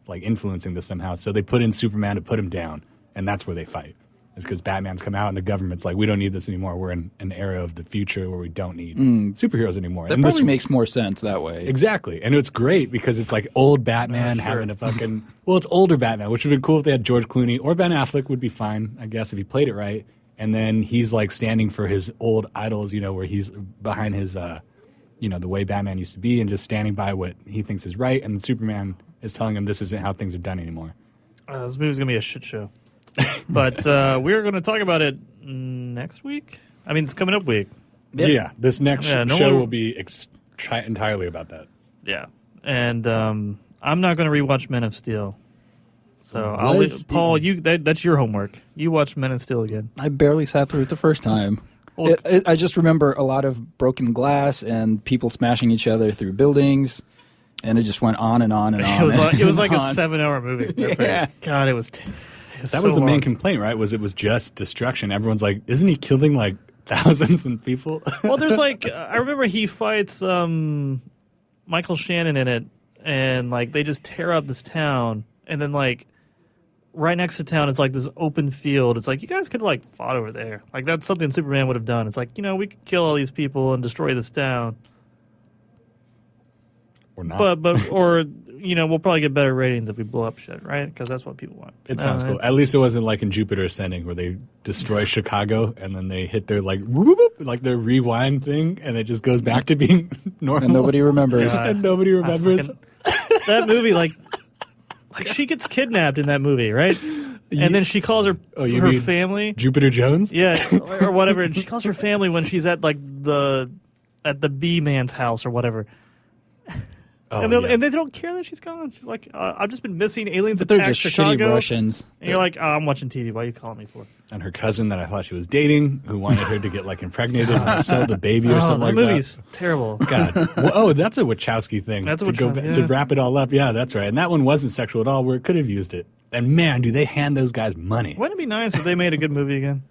B: like influencing this somehow. So they put in Superman to put him down, and that's where they fight. It's because Batman's come out and the government's like, we don't need this anymore. We're in an era of the future where we don't need superheroes anymore.
C: That
B: and
C: probably makes more sense that way.
B: Exactly. And it's great because it's like old Batman having a fucking... Well, it's older Batman, which would have been cool if they had George Clooney, or Ben Affleck would be fine, I guess, if he played it right. And then he's like standing for his old idols, where he's behind his, the way Batman used to be, and just standing by what he thinks is right. And Superman is telling him this isn't how things are done anymore.
D: This movie's going to be a shit show. But we're going to talk about it next week. I mean, it's coming up week.
C: Yep.
B: Yeah, this next show will be entirely about that.
D: Yeah. And I'm not going to rewatch Men of Steel. So, Paul, that's your homework. You watch Men of Steel again.
C: I barely sat through it the first time. I just remember a lot of broken glass and people smashing each other through buildings, and it just went on and on and on.
D: It was like a 7-hour movie.
C: Yeah.
D: God, it was...
B: That was the main complaint, right? It was just destruction. Everyone's like, isn't he killing like thousands of people?
D: Well, there's like, I remember he fights Michael Shannon in it, and like they just tear up this town, and then like right next to town, it's like this open field. It's like, you guys could have like fought over there. Like that's something Superman would have done. It's like, we could kill all these people and destroy this town.
B: Or not.
D: Or we'll probably get better ratings if we blow up shit, right? Because that's what people want.
B: It sounds cool. At least it wasn't like in Jupiter Ascending where they destroy Chicago and then they hit their like whoop, like their rewind thing, and it just goes back to being normal.
C: And nobody remembers.
B: And nobody remembers.
D: That movie, like she gets kidnapped in that movie, right? And then she calls her family.
B: Jupiter Jones?
D: Yeah, or whatever. And she calls her family when she's at like the bee man's house or whatever.
B: Oh,
D: and they don't care that she's gone. She's like, I've just been missing aliens
C: But they're
D: attack
C: just
D: Chicago.
C: shitty Russians.
D: And you're like, I'm watching TV. Why are you calling me for?
B: And her cousin that I thought she was dating, who wanted her to get like impregnated and sell the baby or something like that.
D: That movie's terrible.
B: God. Well, that's a Wachowski thing.
D: That's
B: to wrap it all up. Yeah, that's right. And that one wasn't sexual at all, where it could have used it. And man, do they hand those guys money.
D: Wouldn't it be nice if they made a good movie again?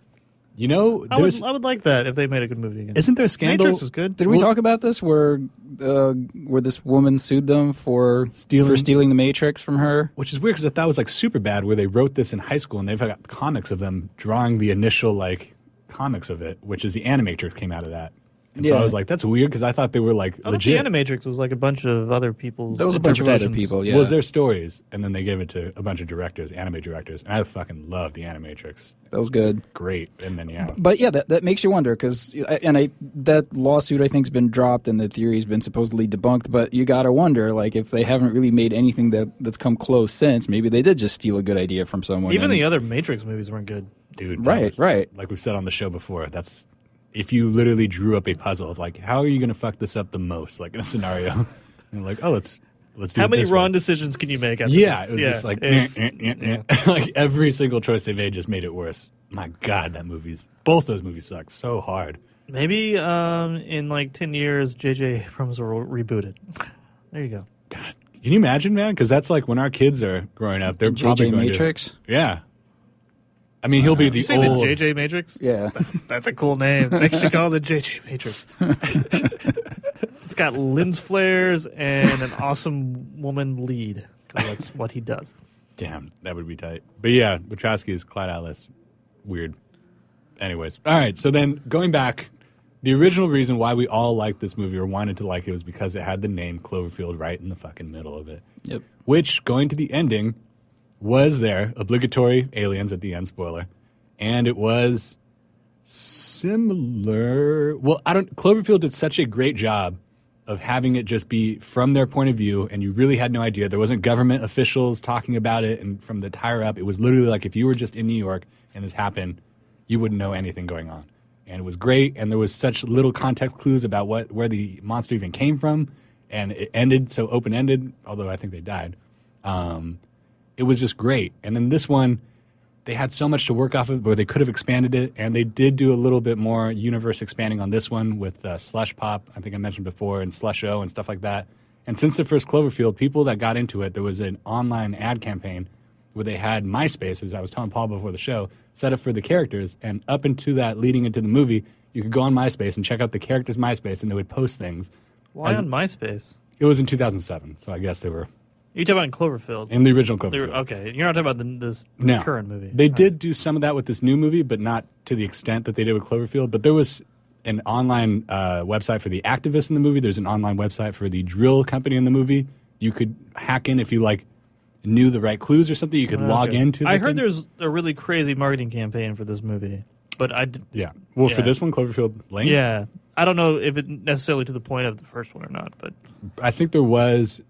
B: I
D: would like that if they made a good movie again.
B: Isn't there a scandal?
D: Matrix was good.
C: Did we talk about this where this woman sued them for stealing the Matrix from her?
B: Which is weird because I thought it was like super bad, where they wrote this in high school and they've got comics of them drawing the initial like comics of it, which is the Animatrix came out of that. And so I was like, that's weird because I thought they were like legit.
D: The Animatrix was like a bunch of other people's.
C: There was a bunch of other people. Yeah,
B: Well, it was their stories, and then they gave it to a bunch of anime directors, and I fucking love the Animatrix.
C: That was good.
B: Great, and then
C: But yeah, that makes you wonder because that lawsuit I think's been dropped and the theory's been supposedly debunked. But you gotta wonder, like, if they haven't really made anything that's come close since, maybe they did just steal a good idea from someone.
D: Even the other Matrix movies weren't good,
B: dude.
C: Right.
B: Like we've said on the show before, that's if you literally drew up a puzzle of like, how are you going to fuck this up the most, like in a scenario, and like, oh, let's do.
D: How many
B: this
D: wrong
B: way.
D: decisions can you make? After
B: Yeah,
D: this?
B: it was just like, like every single choice they made just made it worse. My God, both those movies suck so hard.
D: Maybe in like 10 years, J.J. Abrams will reboot it. There you go.
B: God, can you imagine, man? Because that's like when our kids are growing up, they're probably going
C: Matrix.
B: Yeah. I mean, he'll be the old...
D: the JJ Matrix?
C: Yeah.
D: That's a cool name. They should call it the JJ Matrix. It's got lens flares and an awesome woman lead, because that's what he does.
B: Damn, that would be tight. But yeah, Wachowski is Clyde Atlas. weird. Anyways, all right. So then going back, the original reason why we all liked this movie or wanted to like it was because it had the name Cloverfield right in the fucking middle of it.
C: Yep.
B: Which, going to the ending, was there obligatory aliens at the end, spoiler, and it was similar. Well, Cloverfield did such a great job of having it just be from their point of view, and you really had no idea. There wasn't government officials talking about it, and from the higher up, it was literally like if you were just in New York and this happened, you wouldn't know anything going on. And it was great, and there was such little context clues about where the monster even came from, and it ended so open-ended, although I think they died. It was just great. And then this one, they had so much to work off of, where they could have expanded it, and they did do a little bit more universe expanding on this one with Slush Pop, I think I mentioned before, and Slusho and stuff like that. And since the first Cloverfield, people that got into it, there was an online ad campaign where they had MySpace, as I was telling Paul before the show, set up for the characters, and up into that, leading into the movie, you could go on MySpace and check out the characters' MySpace, and they would post things.
D: Why on MySpace?
B: It was in 2007, so I guess they were...
D: You're talking about Cloverfield.
B: In the original Cloverfield.
D: Okay, you're not talking about this current movie.
B: They did do some of that with this new movie, but not to the extent that they did with Cloverfield. But there was an online website for the activists in the movie. There's an online website for the drill company in the movie. You could hack in if you knew the right clues or something. You could log into.
D: I heard there's a really crazy marketing campaign for this movie, but
B: for this one, Cloverfield Lane.
D: Yeah, I don't know if it necessarily to the point of the first one or not, but
B: I think there was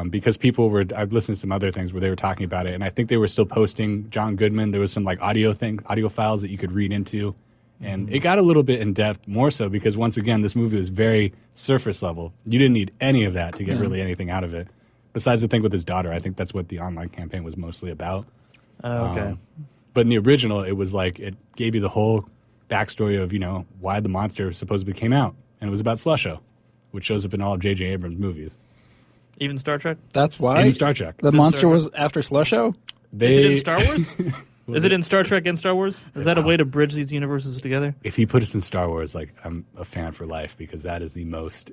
B: because people were. I've listened to some other things where they were talking about it, and I think they were still posting John Goodman. There was some audio files that you could read into, and it got a little bit in depth, more so because once again, this movie was very surface level. You didn't need any of that to get really anything out of it. Besides the thing with his daughter, I think that's what the online campaign was mostly about.
D: Okay.
B: But in the original, it was it gave you the whole backstory of why the monster supposedly came out, and it was about Slusho, which shows up in all of J.J. Abrams' movies.
D: Even Star Trek?
C: That's why?
B: Even Star Trek.
C: The monster was after Slusho?
D: Is it in Star Wars? Is it in Star Trek and Star Wars? Is that a way to bridge these universes together?
B: If he put us in Star Wars, I'm a fan for life, because that is the most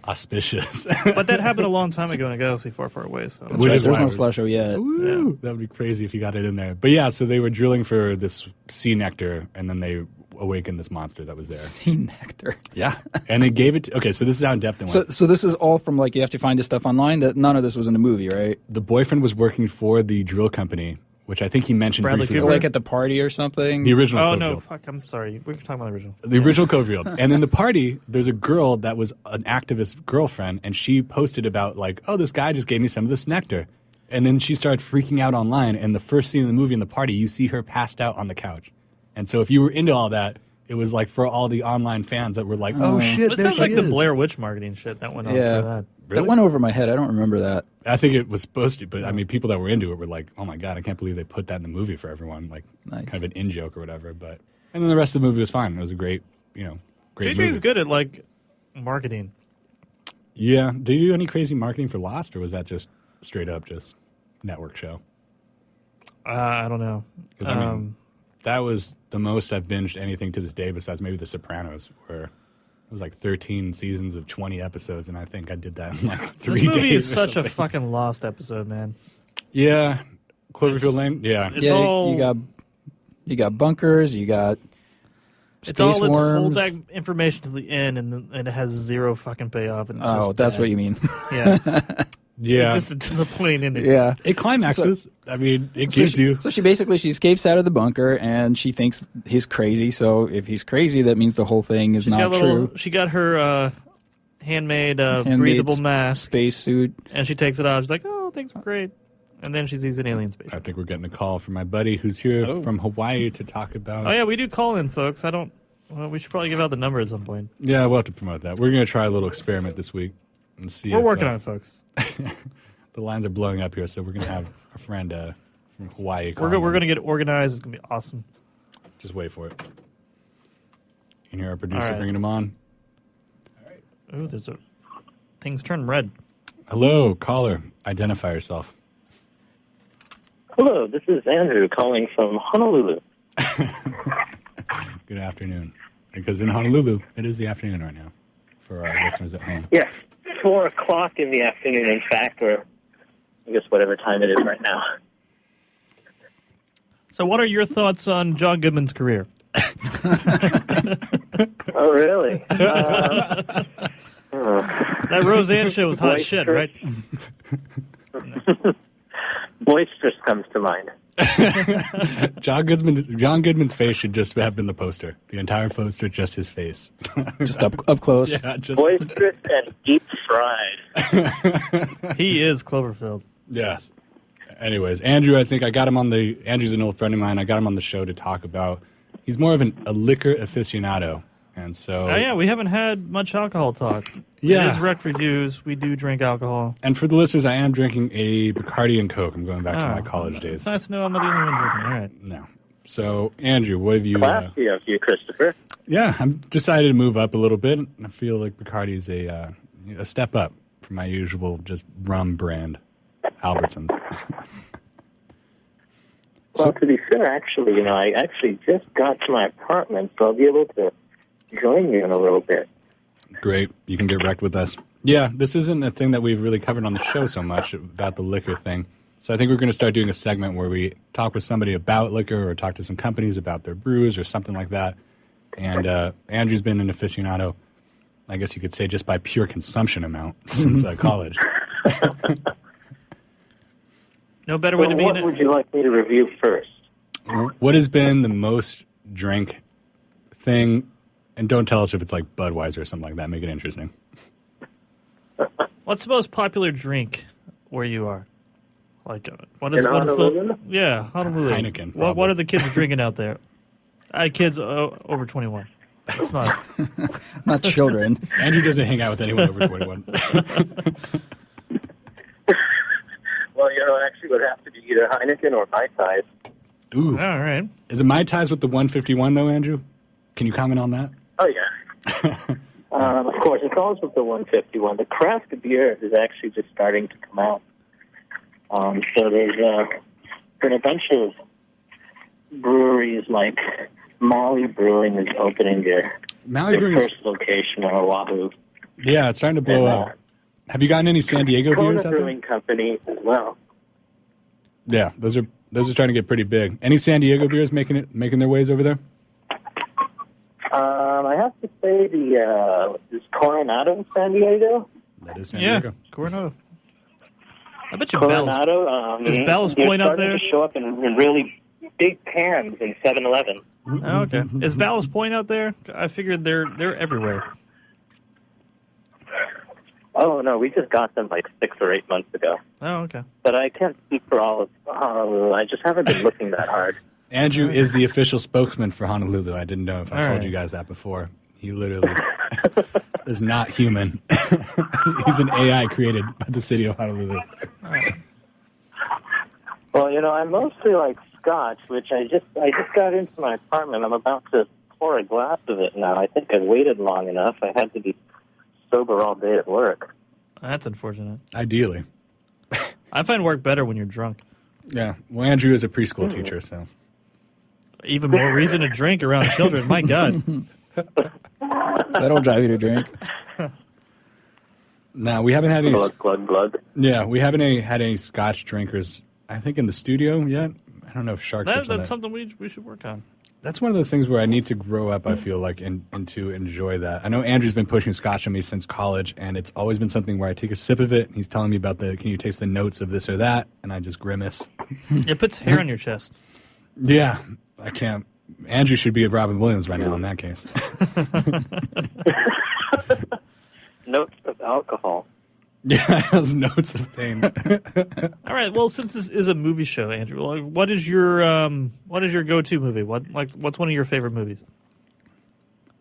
B: auspicious.
D: But that happened a long time ago in a galaxy far, far away. So
C: There's no Slusho yet.
B: Ooh, that would be crazy if you got it in there. But yeah, so they were drilling for this sea nectar, and then they awakened this monster that was there.
C: Sea nectar.
B: Yeah. And they gave it okay, so this is how in depth it went.
C: So this is all from you have to find this stuff online. That none of this was in the movie, right?
B: The boyfriend was working for the drill company, which I think he mentioned
D: Bradley
B: briefly.
D: Cooper?
C: At the party or something?
B: The original
D: Oh,
B: Cloverfield.
D: no, fuck, I'm sorry. We were talking about the original.
B: The original Cloverfield. And in the party, there's a girl that was an activist girlfriend, and she posted about, this guy just gave me some of this nectar. And then she started freaking out online, and the first scene of the movie in the party, you see her passed out on the couch. And so if you were into all that, it was for all the online fans that were oh shit,
D: It sounds like the Blair Witch marketing shit that went on for that.
B: Really?
C: That went over my head. I don't remember that.
B: I think it was supposed to, but I mean, people that were into it were oh my God, I can't believe they put that in the movie for everyone,
C: nice.
B: Kind of an in-joke or whatever. But and then the rest of the movie was fine. It was a great great
D: JJ
B: movie.
D: is good at marketing.
B: Yeah. Did you do any crazy marketing for Lost, or was that just straight up just network show?
D: I don't know.
B: Because I mean, that was the most I've binged anything to this day, besides maybe The Sopranos, where it was 13 seasons of 20 episodes, and I think I did that in 3 days.
D: This movie is
B: or
D: such
B: something.
D: a fucking lost episode, man.
B: Yeah. Cloverfield Lane? Yeah.
D: It's all...
C: You got bunkers, you got space
D: it's all
C: worms.
D: hold back information to the end, and it has zero fucking payoff. And it's
C: Oh,
D: just
C: that's
D: bad.
C: what you mean.
D: Yeah.
B: Yeah.
D: It's just a disappointing ending.
C: Yeah.
B: It climaxes. I mean, it gives you...
C: So she escapes out of the bunker, and she thinks he's crazy. So if he's crazy, that means the whole thing is not true.
D: She got her handmade breathable mask.
C: Spacesuit.
D: And she takes it off. She's like, oh, things are great. And then she sees an alien spaceship.
B: I think we're getting a call from my buddy who's here from Hawaii to talk about...
D: Oh, yeah, we do call in, folks. We should probably give out the number at some point.
B: Yeah, we'll have to promote that. We're going to try a little experiment this week and see.
D: We're working on it, folks.
B: The lines are blowing up here, so we're going to have a friend from Hawaii.
D: We're going to get organized. It's going to be awesome.
B: Just wait for it. You can hear our producer bringing him on.
D: All right. Ooh, things turn red.
B: Hello, caller. Identify yourself.
I: Hello, this is Andrew calling from Honolulu.
B: Good afternoon. Because in Honolulu, it is the afternoon right now for our listeners at home.
I: Yes, 4 o'clock in the afternoon, in fact, or I guess whatever time it is right now.
D: So what are your thoughts on John Goodman's career?
I: Oh, really?
D: That Roseanne show was hot shit, right?
I: Boisterous comes to mind.
B: John Goodman's face should just have been the poster. The entire poster, just his face.
C: Just up close.
B: Yeah, just
I: Boisterous and deep fried.
D: He is Cloverfield.
B: yes. Anyways, Andrew, I think I got him on the. Andrew's an old friend of mine. I got him on the show to talk about. He's more of a liquor aficionado, and so.
D: Oh yeah, we haven't had much alcohol talk.
B: Yeah.
D: It is Rekt Reviews. We do drink alcohol.
B: And for the listeners, I am drinking a Bacardi and Coke. I'm going back to my college days.
D: It's nice to know I'm not the only one drinking. All right.
B: No. So, Andrew, what have you...
I: Classy of you, Christopher.
B: Yeah, I'm decided to move up a little bit. I feel like Bacardi is a step up from my usual just rum brand, Albertsons.
I: Well, to be fair, actually, I actually just got to my apartment, so I'll be able to join you in a little bit.
B: Great. You can get wrecked with us. Yeah, this isn't a thing that we've really covered on the show so much about the liquor thing. So I think we're going to start doing a segment where we talk with somebody about liquor or talk to some companies about their brews or something like that. And Andrew's been an aficionado, I guess you could say, just by pure consumption amount since college.
D: No better way to be.
I: What would you like me to review first?
B: What has been the most drank thing? And don't tell us if it's like Budweiser or something like that. Make it interesting.
D: What's the most popular drink where you are? Like, what
I: In
D: is
I: Honolulu?
D: the... Yeah, Honolulu.
B: Heineken,
D: What are the kids drinking out there? Kids over 21. It's not...
C: Not children.
B: Andrew doesn't hang out with anyone over 21.
I: Well, it actually would have to be either Heineken or Mai Tais.
B: Ooh.
D: All right.
B: Is it Mai Tais with the 151, though, Andrew? Can you comment on that?
I: Oh, yeah. Of course, it's always with the 151. The craft beer is actually just starting to come out. So there's been a bunch of breweries like Maui Brewing is opening their first location on Oahu.
B: Yeah, it's starting to blow up. Have you gotten any San Diego beers out there?
I: Brewing Company as well.
B: Yeah, those are starting to get pretty big. Any San Diego beers making their ways over there?
I: I have to say is Coronado in San Diego?
B: That is San Diego.
D: Yeah, Coronado. I bet you
I: Coronado.
D: Is Bell's Point out there?
I: They're starting to show up in really big cans in 7-Eleven.
D: Oh, okay. Is Ballast Point out there? I figured they're everywhere.
I: Oh, no, we just got them like 6 or 8 months ago.
D: Oh, okay.
I: But I can't speak for all of Honolulu. I just haven't been looking that hard.
B: Andrew is the official spokesman for Honolulu. I didn't know if I told you guys that before. He literally is not human. He's an AI created by the city of Honolulu.
I: Well, I mostly like scotch, which I just got into my apartment. I'm about to pour a glass of it now. I think I waited long enough. I had to be sober all day at work.
D: That's unfortunate.
B: Ideally.
D: I find work better when you're drunk.
B: Yeah. Well, Andrew is a preschool teacher, so.
D: Even more reason to drink around children. My God.
C: That'll drive you to drink.
B: No, we haven't had any.
I: Glug.
B: Yeah, we haven't had any Scotch drinkers. I think in the studio yet. I don't know if Shark.
D: That's something we should work on.
B: That's one of those things where I need to grow up. I feel like and to enjoy that. I know Andrew's been pushing Scotch on me since college, and it's always been something where I take a sip of it. And he's telling me about can you taste the notes of this or that, and I just grimace.
D: It puts hair on your chest.
B: Yeah, I can't. Andrew should be at Robin Williams right now in that case.
I: Notes of alcohol.
B: Yeah, it has notes of pain.
D: All right. Well, since this is a movie show, Andrew, what is your go-to movie? What's one of your favorite movies?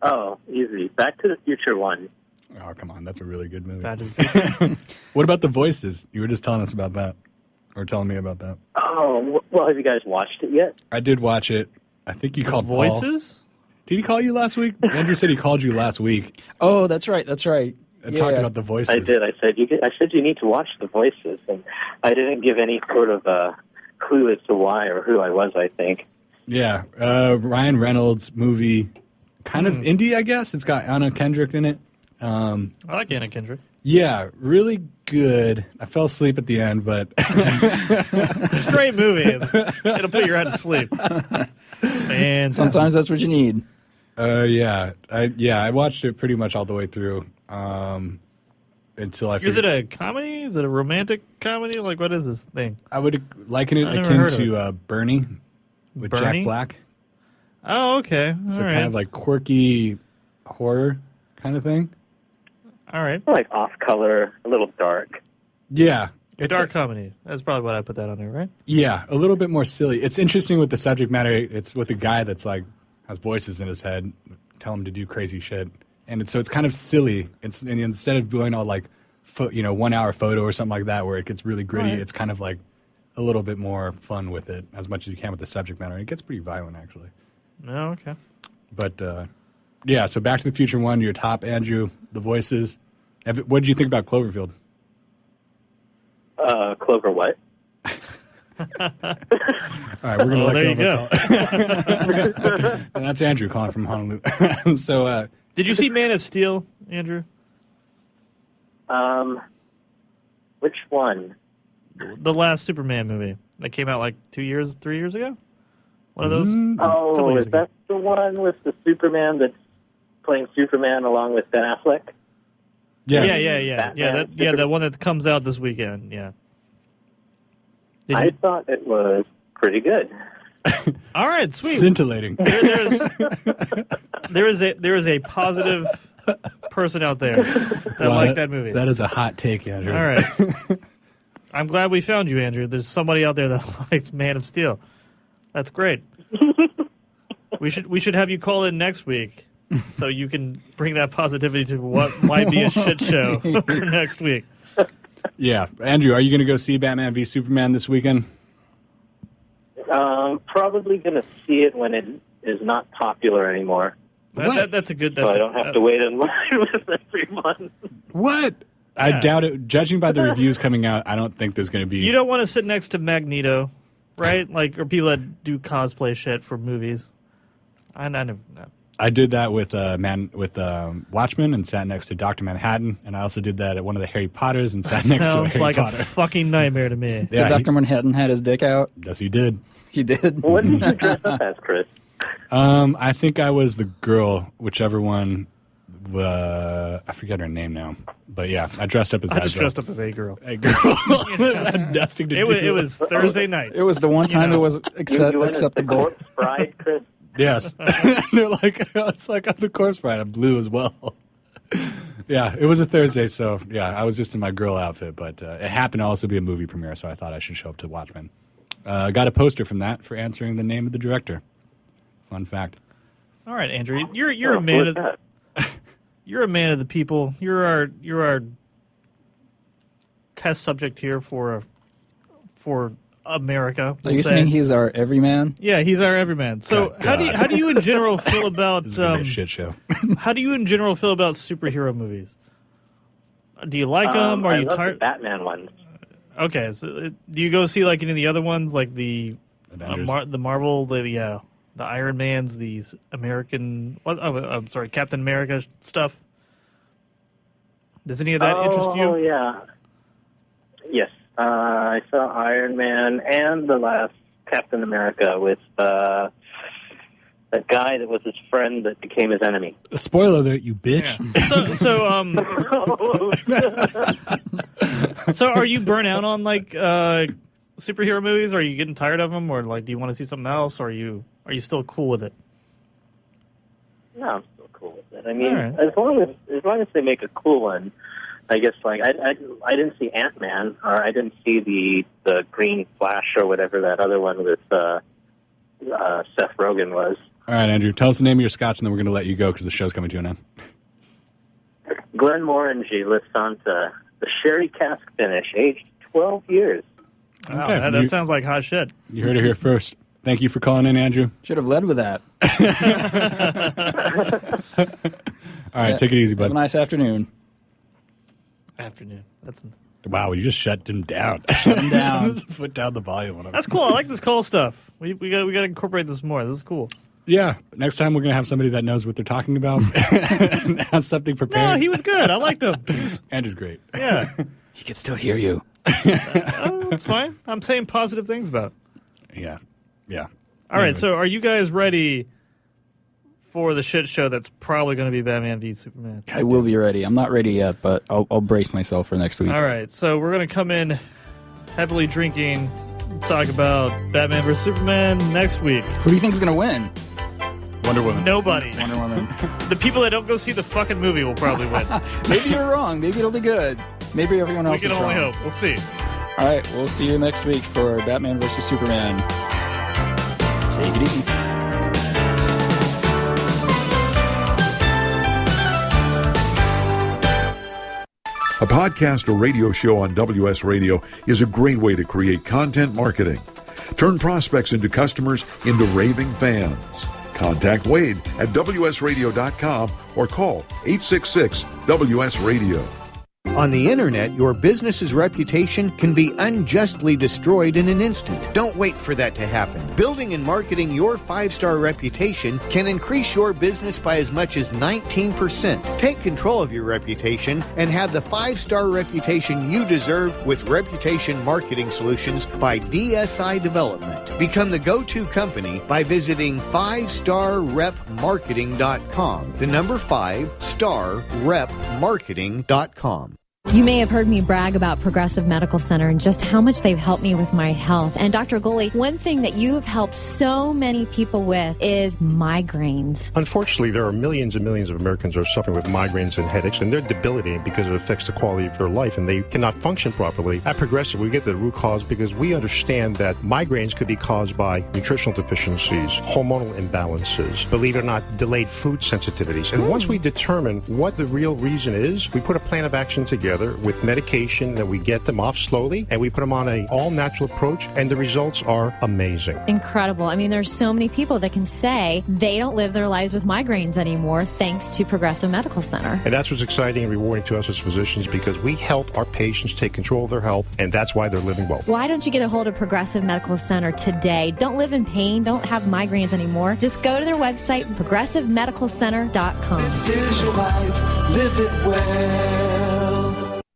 I: Oh, easy. Back to the Future 1.
B: Oh, come on. That's a really good movie.
D: Back to the Future.
B: What about The Voices? You were just telling us about that. Or telling me about that.
I: Oh, well, have you guys watched it yet?
B: I did watch it. I think you called
D: Voices?
B: Paul. Did he call you last week? Andrew said he called you last week.
C: Oh, that's right.
B: And talked about The Voices.
I: I did. I said you need to watch The Voices, and I didn't give any sort of clue as to why or who I was, I think.
B: Yeah. Ryan Reynolds movie. Kind of indie, I guess. It's got Anna Kendrick in it.
D: I like Anna Kendrick.
B: Yeah, really good. I fell asleep at the end, but
D: It's a great movie. It'll put your head to sleep. And
C: Sometimes that's what you need.
B: I watched it pretty much all the way through until I.
D: Is it a comedy? Is it a romantic comedy? Like, what is this thing?
B: I would liken it akin to Bernie with Jack Black.
D: Oh, okay.
B: So kind of like quirky horror kind of thing.
D: All right.
I: Like off-color, a little dark.
B: Yeah.
D: It's dark comedy. That's probably what I put that on there, right?
B: Yeah, a little bit more silly. It's interesting with the subject matter. It's with a guy that's like has voices in his head, tell him to do crazy shit, and so it's kind of silly. And instead of doing all like, 1 hour photo or something like that, where it gets really gritty, It's kind of like a little bit more fun with it, as much as you can with the subject matter. And it gets pretty violent, actually.
D: Oh, okay.
B: But yeah, so Back to the Future 1, your top, Andrew, the voices. What did you think about Cloverfield?
I: Clover what?
B: All right, we're going to let go. And that's Andrew calling from Honolulu. So,
D: did you see Man of Steel, Andrew?
I: Which one?
D: The last Superman movie that came out like 3 years ago? One of those?
I: Oh, is that the one with the Superman that's playing Superman along with Ben Affleck?
B: Yes.
D: Yeah, the one that comes out this weekend, yeah.
I: I thought it was pretty good.
D: All right, sweet.
B: Scintillating.
D: There is a positive person out there that liked that movie.
B: That is a hot take, Andrew.
D: All right. I'm glad we found you, Andrew. There's somebody out there that likes Man of Steel. That's great. We should have you call in next week so you can bring that positivity to what might be a shit show for next week.
B: Yeah. Andrew, are you going to go see Batman v Superman this weekend?
I: Probably going to see it when it is not popular anymore.
D: That's a good...
I: So I don't have to wait in line with everyone.
B: What?
D: Yeah.
B: I doubt it. Judging by the reviews coming out, I don't think there's going to be...
D: You don't want to sit next to Magneto, right? Or people that do cosplay shit for movies. I never... No.
B: I did that with Watchmen and sat next to Dr. Manhattan, and I also did that at one of the Harry Potters and sat next to
D: Sounds
B: Harry
D: like
B: Potter.
D: a fucking nightmare to me.
B: Yeah,
C: Did Dr. Manhattan had his dick out?
B: Yes, he did.
C: He did?
I: What did you dress up as, Chris?
B: I think I was the girl, whichever one. I forget her name now, but yeah, I dressed up as that.
D: I just dressed up as a girl.
B: A girl. It had nothing to do.
D: It was Thursday night.
C: It was the one time it was
I: You went as the
C: acceptable.
I: corpse bride, Chris?
B: Yes. They're like, it's like I'm the corpse bride. I'm blue as well. Yeah, it was a Thursday, so yeah, I was just in my girl outfit, but it happened to also be a movie premiere, so I thought I should show up to Watchmen. Got a poster from that for answering the name of the director. Fun fact.
D: All right, Andrew, you're a man of you're a man of the people. You're our test subject here for America.
C: Are you saying he's our everyman?
D: Yeah, he's our everyman. So how do you in general feel about
B: This is gonna be a shit show.
D: how do you in general feel about superhero movies? Do you like them? Are
I: I
D: you
I: love
D: tired?
I: the Batman ones.
D: Okay, so do you go see like any of the other ones, like the Marvel, the Iron Mans, the American? I'm sorry, Captain America stuff. Does any of that interest you?
I: Oh yeah. Yes, I saw Iron Man and the last Captain America with that guy that was his friend that became his enemy.
B: Spoiler alert, you bitch.
D: Yeah. So are you burnt out on like superhero movies? Are you getting tired of them, or like do you want to see something else? Or are you still cool with it?
I: No, I'm still cool with it. I mean, as long as they make a cool one, I guess. Like I didn't see Ant-Man, or I didn't see the Green Flash or whatever that other one with Seth Rogen was.
B: All right, Andrew, tell us the name of your scotch, and then we're going to let you go because the show's coming to an end.
I: Glenmorangie Lisanta, the sherry cask finish, aged 12 years.
D: Wow,
B: Okay.
D: that sounds like hot shit.
B: You heard it here first. Thank you for calling in, Andrew.
C: Should have led with that.
B: All right, take it easy, bud.
C: Have a nice afternoon.
D: Afternoon.
B: Wow, you just shut him down.
C: Shut him down.
B: Foot down the volume on him.
D: That's cool. I like this call stuff. We got to incorporate this more. This is cool.
B: Yeah, next time we're going to have somebody that knows what they're talking about and has something prepared.
D: No, he was good. I liked him.
B: Andrew's great.
D: Yeah.
C: He can still hear you.
D: That's fine. I'm saying positive things about it.
B: Yeah.
D: All right, so are you guys ready for the shit show that's probably going to be Batman v Superman?
C: I will be ready. I'm not ready yet, but I'll brace myself for next week.
D: All right, so we're going to come in heavily drinking, talk about Batman vs. Superman next week.
C: Who do you think is going to win?
B: Wonder Woman.
D: Nobody.
C: Wonder Woman.
D: The people that don't go see the fucking movie will probably win.
C: Maybe you're wrong. Maybe it'll be good. Maybe everyone else is wrong.
D: We can only hope. We'll see.
C: All right, we'll see you next week for Batman vs. Superman. Take it easy.
E: A podcast or radio show on WS Radio is a great way to create content marketing. Turn prospects into customers into raving fans. Contact Wade at WSRadio.com or call 866-WS-RADIO.
F: On the internet, your business's reputation can be unjustly destroyed in an instant. Don't wait for that to happen. Building and marketing your 5-star reputation can increase your business by as much as 19%. Take control of your reputation and have the 5-star reputation you deserve with Reputation Marketing Solutions by DSI Development. Become the go-to company by visiting 5starrepmarketing.com. The number 5starrepmarketing.com.
J: You may have heard me brag about Progressive Medical Center and just how much they've helped me with my health. And Dr. Goley, one thing that you have helped so many people with is migraines.
K: Unfortunately, there are millions and millions of Americans who are suffering with migraines and headaches, and they're debilitating because it affects the quality of their life, and they cannot function properly. At Progressive, we get to the root cause because we understand that migraines could be caused by nutritional deficiencies, hormonal imbalances, believe it or not, delayed food sensitivities. And once we determine what the real reason is, we put a plan of action together with medication that we get them off slowly, and we put them on an all-natural approach, and the results are amazing.
J: Incredible. I mean, there's so many people that can say they don't live their lives with migraines anymore thanks to Progressive Medical Center.
K: And that's what's exciting and rewarding to us as physicians, because we help our patients take control of their health, and that's why they're living well.
J: Why don't you get a hold of Progressive Medical Center today? Don't live in pain. Don't have migraines anymore. Just go to their website, progressivemedicalcenter.com.
A: This is your life, live it well.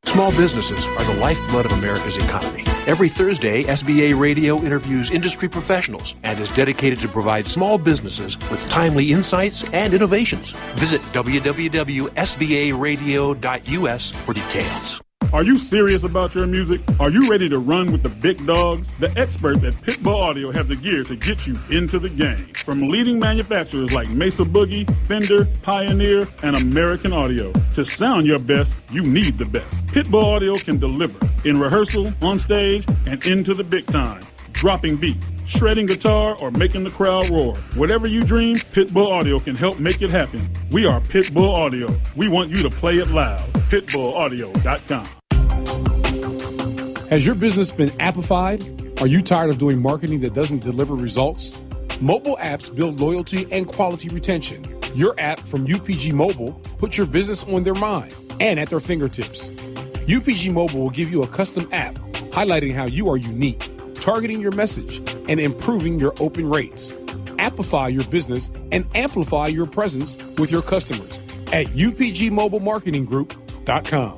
L: Small businesses are the lifeblood of America's economy. Every Thursday, SBA Radio interviews industry professionals and is dedicated to provide small businesses with timely insights and innovations. Visit www.sbaradio.us for details.
M: Are you serious about your music? Are you ready to run with the big dogs? The experts at Pitbull Audio have the gear to get you into the game. From leading manufacturers like Mesa Boogie, Fender, Pioneer, and American Audio. To sound your best, you need the best. Pitbull Audio can deliver in rehearsal, on stage, and into the big time. Dropping beats, shredding guitar, or making the crowd roar. Whatever you dream, Pitbull Audio can help make it happen. We are Pitbull Audio. We want you to play it loud. PitbullAudio.com.
N: Has your business been appified? Are you tired of doing marketing that doesn't deliver results? Mobile apps build loyalty and quality retention. Your app from UPG Mobile puts your business on their mind and at their fingertips. UPG Mobile will give you a custom app highlighting how you are unique, targeting your message, and improving your open rates. Appify your business and amplify your presence with your customers at upgmobilemarketinggroup.com.